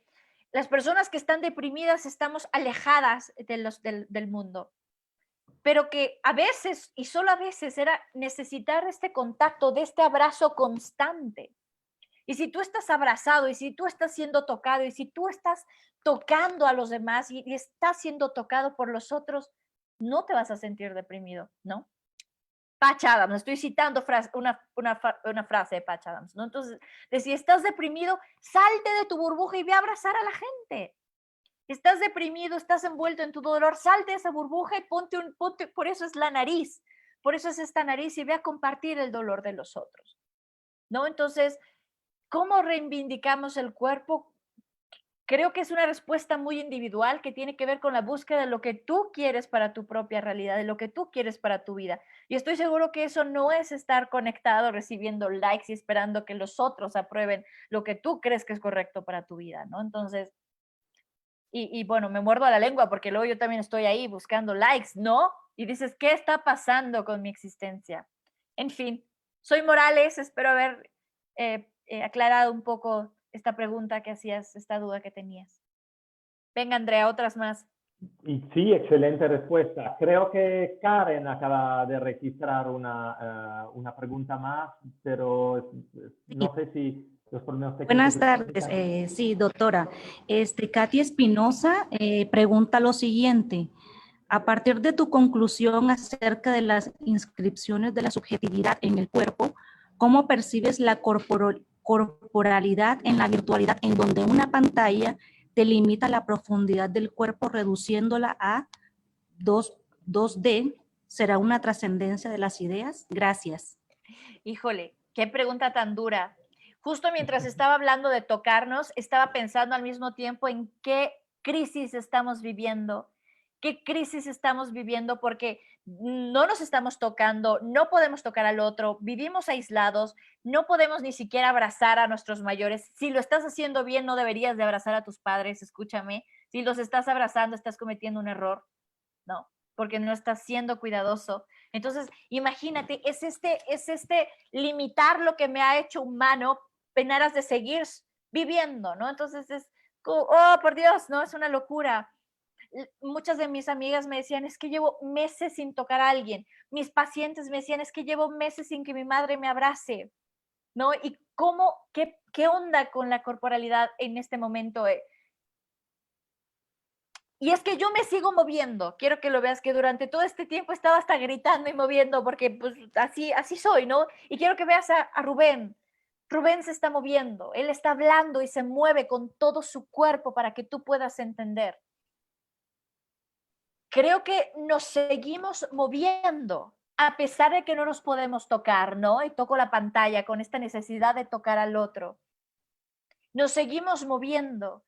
las personas que están deprimidas estamos alejadas del mundo, pero que a veces, y solo a veces, era necesitar este contacto, de este abrazo constante. Y si tú estás abrazado, y si tú estás siendo tocado, y si tú estás tocando a los demás y estás siendo tocado por los otros, no te vas a sentir deprimido, ¿no? Patch Adams, estoy citando una frase de Patch Adams, ¿no? Entonces, si estás deprimido, salte de tu burbuja y ve a abrazar a la gente. Estás deprimido, estás envuelto en tu dolor, salte de esa burbuja y ponte, por eso es la nariz, por eso es esta nariz, y ve a compartir el dolor de los otros, ¿no? Entonces, ¿cómo reivindicamos el cuerpo? Creo que es una respuesta muy individual que tiene que ver con la búsqueda de lo que tú quieres para tu propia realidad, de lo que tú quieres para tu vida. Y estoy seguro que eso no es estar conectado, recibiendo likes y esperando que los otros aprueben lo que tú crees que es correcto para tu vida, ¿no? Entonces, y bueno, me muerdo la lengua porque luego yo también estoy ahí buscando likes, ¿no? Y dices, ¿qué está pasando con mi existencia? En fin, soy Morales, espero haber aclarado un poco esta pregunta que hacías, esta duda que tenías. Venga, Andrea, otras más. Y sí, excelente respuesta. Creo que Karen acaba de registrar una pregunta más, pero no sé si los problemas técnicos... Buenas tardes, sí, doctora. Katy Espinosa pregunta lo siguiente. A partir de tu conclusión acerca de las inscripciones de la subjetividad en el cuerpo, ¿cómo percibes la corporalidad en la virtualidad en donde una pantalla te limita la profundidad del cuerpo reduciéndola a 2D? ¿Será una trascendencia de las ideas? Gracias. Híjole, qué pregunta tan dura. Justo mientras estaba hablando de tocarnos, estaba pensando al mismo tiempo en qué crisis estamos viviendo. ¿Qué crisis estamos viviendo? Porque no nos estamos tocando, no podemos tocar al otro, vivimos aislados, no podemos ni siquiera abrazar a nuestros mayores. Si lo estás haciendo bien, no deberías de abrazar a tus padres, escúchame. Si los estás abrazando, estás cometiendo un error, ¿no? Porque no estás siendo cuidadoso. Entonces, imagínate, es este limitar lo que me ha hecho humano en aras de seguir viviendo, ¿no? Entonces es como, oh, por Dios, ¿no? Es una locura. Muchas de mis amigas me decían, es que llevo meses sin tocar a alguien. Mis pacientes me decían, es que llevo meses sin que mi madre me abrace, ¿no? ¿Y cómo, qué onda con la corporalidad en este momento? Y es que yo me sigo moviendo. Quiero que lo veas que durante todo este tiempo estaba hasta gritando y moviendo porque pues así soy, ¿no? Y quiero que veas a Rubén. Rubén se está moviendo, él está hablando y se mueve con todo su cuerpo para que tú puedas entender. Creo que nos seguimos moviendo a pesar de que no nos podemos tocar, ¿no? Y toco la pantalla con esta necesidad de tocar al otro. Nos seguimos moviendo,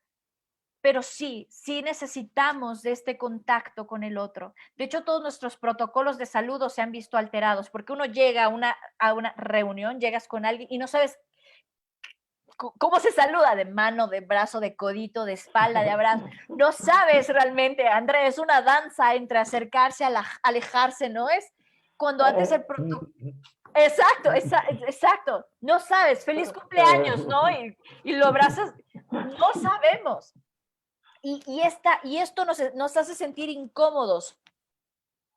pero sí necesitamos de este contacto con el otro. De hecho, todos nuestros protocolos de saludo se han visto alterados, porque uno llega a una reunión, llegas con alguien y no sabes cómo se saluda, de mano, de brazo, de codito, de espalda, de abrazo. No sabes realmente, Andrés, es una danza entre acercarse, alejarse, ¿no es? Cuando antes el protocolo... Exacto. No sabes, feliz cumpleaños, ¿no? Y lo abrazas, no sabemos. Y esto nos hace sentir incómodos,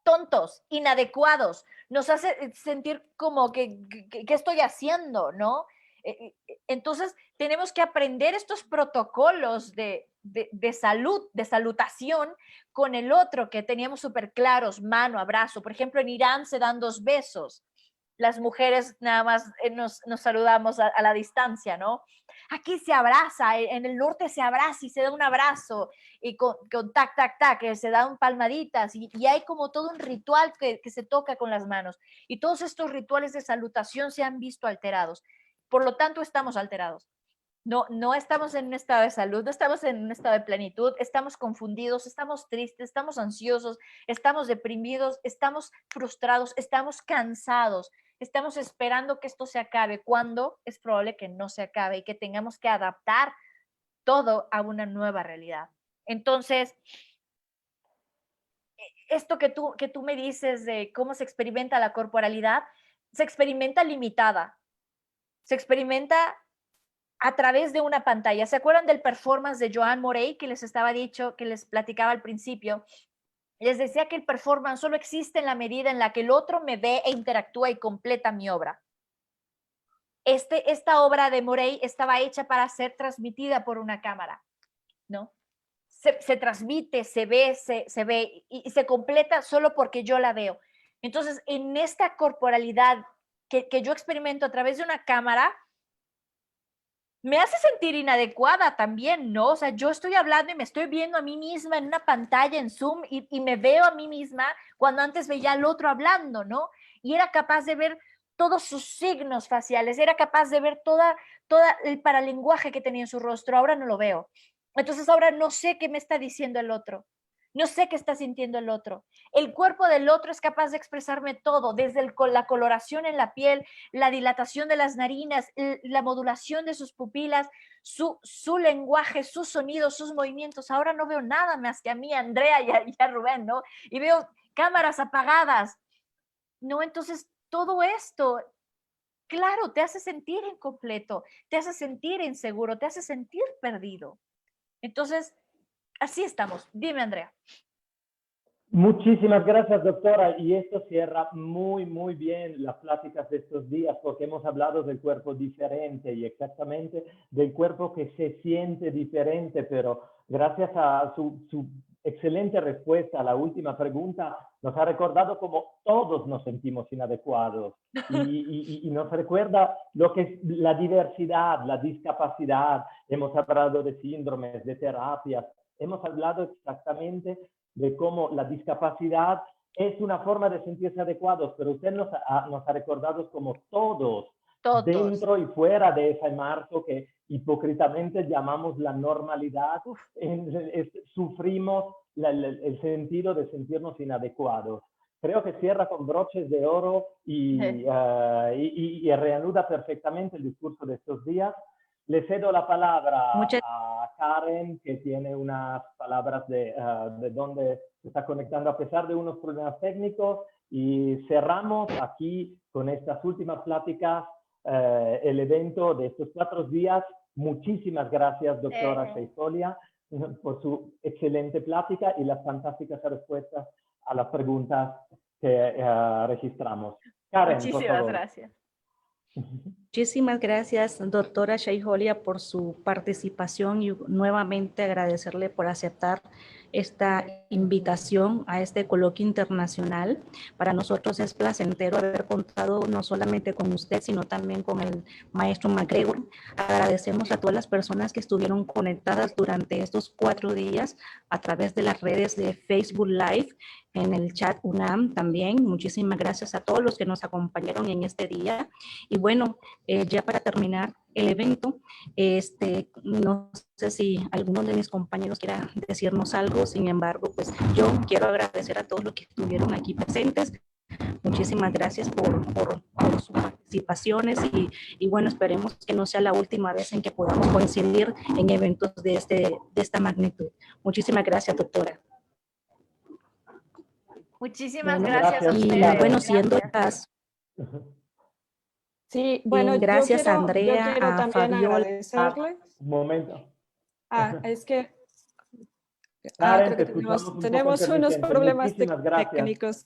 tontos, inadecuados, nos hace sentir como que estoy haciendo, ¿no? Entonces, tenemos que aprender estos protocolos de salud, de salutación con el otro que teníamos súper claros, mano, abrazo. Por ejemplo, en Irán se dan 2 besos. Las mujeres nada más nos saludamos a la distancia, ¿no? Aquí se abraza, en el norte se abraza y se da un abrazo, y con tac, que se dan palmaditas, y hay como todo un ritual que se toca con las manos. Y todos estos rituales de salutación se han visto alterados. Por lo tanto, estamos alterados. No estamos en un estado de salud, no estamos en un estado de plenitud, estamos confundidos, estamos tristes, estamos ansiosos, estamos deprimidos, estamos frustrados, estamos cansados, estamos esperando que esto se acabe, cuando es probable que no se acabe y que tengamos que adaptar todo a una nueva realidad. Entonces, esto que tú me dices de cómo se experimenta la corporalidad, se experimenta limitada, se experimenta a través de una pantalla. ¿Se acuerdan del performance de Joan Morey que les estaba dicho, que les platicaba al principio? Les decía que el performance solo existe en la medida en la que el otro me ve e interactúa y completa mi obra. Esta obra de Morey estaba hecha para ser transmitida por una cámara, ¿no? Se transmite, se ve y se completa solo porque yo la veo. Entonces, en esta corporalidad que yo experimento a través de una cámara, me hace sentir inadecuada también, ¿no? O sea, yo estoy hablando y me estoy viendo a mí misma en una pantalla en Zoom y me veo a mí misma cuando antes veía al otro hablando, ¿no? Y era capaz de ver todos sus signos faciales, era capaz de ver toda el paralenguaje que tenía en su rostro. Ahora no lo veo. Entonces ahora no sé qué me está diciendo el otro. No sé qué está sintiendo el otro. El cuerpo del otro es capaz de expresarme todo, desde la coloración en la piel, la dilatación de las narinas, la modulación de sus pupilas, su lenguaje, sus sonidos, sus movimientos. Ahora no veo nada más que a mí, a Andrea y a Rubén, ¿no? Y veo cámaras apagadas, ¿no? Entonces, todo esto, claro, te hace sentir incompleto, te hace sentir inseguro, te hace sentir perdido. Entonces, así estamos. Dime, Andrea. Muchísimas gracias, doctora. Y esto cierra muy bien las pláticas de estos días, porque hemos hablado del cuerpo diferente y exactamente del cuerpo que se siente diferente, pero gracias a su excelente respuesta a la última pregunta, nos ha recordado cómo todos nos sentimos inadecuados y nos recuerda lo que es la diversidad, la discapacidad. Hemos hablado de síndromes, de terapias, hemos hablado exactamente de cómo la discapacidad es una forma de sentirse adecuados, pero usted nos ha recordado como todos, dentro y fuera de ese marco que hipócritamente llamamos la normalidad, sufrimos el sentido de sentirnos inadecuados. Creo que cierra con broches de oro y reanuda perfectamente el discurso de estos días. Le cedo la palabra a Karen, que tiene unas palabras de dónde se está conectando a pesar de unos problemas técnicos, y cerramos aquí con estas últimas pláticas el evento de estos 4 días. Muchísimas gracias, doctora Sheifolia, por su excelente plática y las fantásticas respuestas a las preguntas que registramos. Karen, muchísimas por favor. Gracias. Muchísimas gracias, doctora Sheifolia, por su participación y nuevamente agradecerle por aceptar esta invitación a este coloquio internacional. Para nosotros es placentero haber contado no solamente con usted, sino también con el maestro MacGregor. Agradecemos a todas las personas que estuvieron conectadas durante estos 4 días a través de las redes de Facebook Live, en el chat UNAM también. Muchísimas gracias a todos los que nos acompañaron en este día. Y bueno, ya para terminar el evento, no sé si alguno de mis compañeros quiera decirnos algo. Sin embargo, pues yo quiero agradecer a todos los que estuvieron aquí presentes. Muchísimas gracias por sus participaciones y bueno, esperemos que no sea la última vez en que podamos coincidir en eventos de esta magnitud. Muchísimas gracias, doctora. Muchísimas gracias a Y ustedes. bueno, siendo las... Sí, bueno, gracias yo Andrea, quiero a también Fabiola. agradecerles. Un momento. Es que Karen, creo te que escuchamos un poco tenemos unos intermitente. problemas Muchísimas gracias. técnicos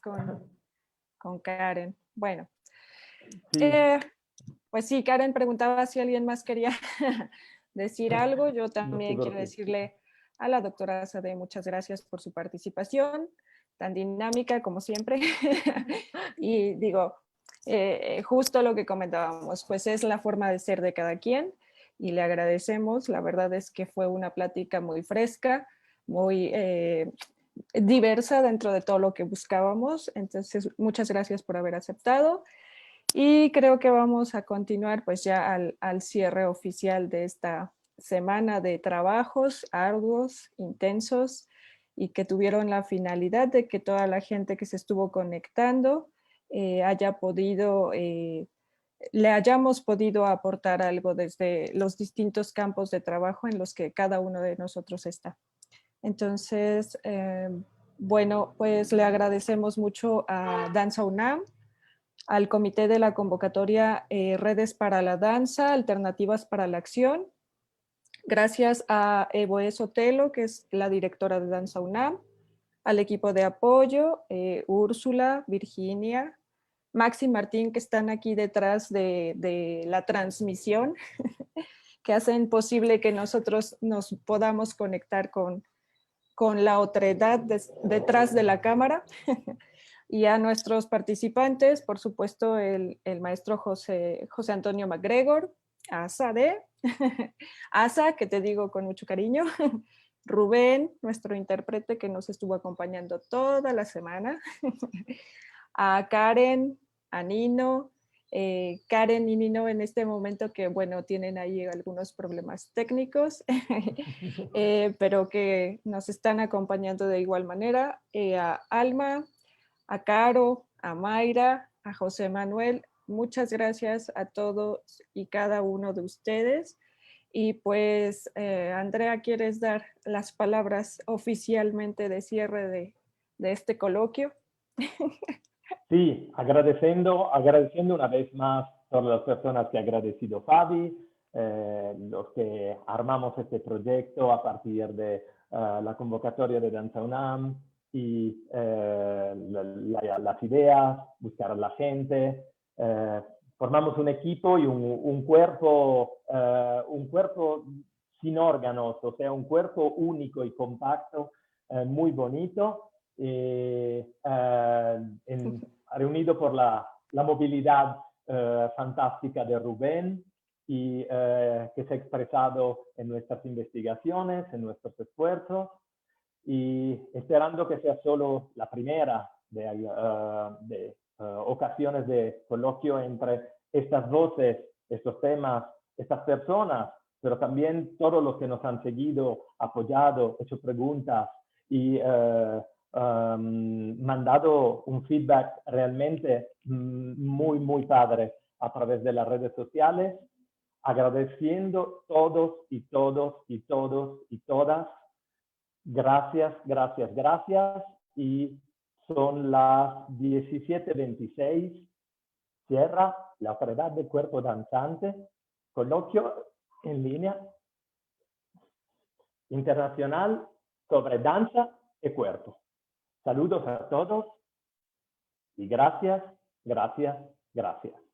con Karen. Bueno, Sí. pues sí, Karen preguntaba si alguien más quería decir algo. Yo también quiero decirle a la doctora Sade muchas gracias por su participación, tan dinámica como siempre. Y digo, justo lo que comentábamos, pues es la forma de ser de cada quien y le agradecemos. La verdad es que fue una plática muy fresca, muy diversa dentro de todo lo que buscábamos. Entonces, muchas gracias por haber aceptado. Y creo que vamos a continuar pues ya al cierre oficial de esta semana de trabajos arduos, intensos, y que tuvieron la finalidad de que toda la gente que se estuvo conectando haya podido, le hayamos podido aportar algo desde los distintos campos de trabajo en los que cada uno de nosotros está. Entonces, bueno, pues le agradecemos mucho a Danza UNAM, al Comité de la Convocatoria Redes para la Danza, Alternativas para la Acción. Gracias a Evoe Sotelo, que es la directora de Danza UNAM, al equipo de apoyo, Úrsula, Virginia, Maxi, Martín, que están aquí detrás de la transmisión, que hacen posible que nosotros nos podamos conectar con la otredad detrás de la cámara. Y a nuestros participantes, por supuesto, el maestro José Antonio MacGregor, a Sade, Asa, que te digo con mucho cariño, Rubén, nuestro intérprete que nos estuvo acompañando toda la semana, a Karen, a Nino, Karen y Nino en este momento que, bueno, tienen ahí algunos problemas técnicos, pero que nos están acompañando de igual manera, a Alma, a Caro, a Mayra, a José Manuel. Muchas gracias a todos y cada uno de ustedes. Y pues, Andrea, ¿quieres dar las palabras oficialmente de cierre de este coloquio? Sí, agradeciendo una vez más a todas las personas que ha agradecido Fabi, los que armamos este proyecto a partir de la convocatoria de Danza UNAM y las ideas, buscar a la gente. Formamos un equipo y un cuerpo sin órganos, o sea, un cuerpo único y compacto, muy bonito, reunido por la movilidad fantástica de Rubén y que se ha expresado en nuestras investigaciones, en nuestros esfuerzos, y esperando que sea solo la primera de ocasiones de coloquio entre estas voces, estos temas, estas personas, pero también todos los que nos han seguido, apoyado, hecho preguntas y mandado un feedback realmente muy, muy padre a través de las redes sociales, agradeciendo todos y todos y todos y todas. Gracias, gracias, gracias. Y son las 17:26. Cierra la Autoridad del Cuerpo Danzante, coloquio en línea internacional sobre danza y cuerpo. Saludos a todos y gracias, gracias, gracias.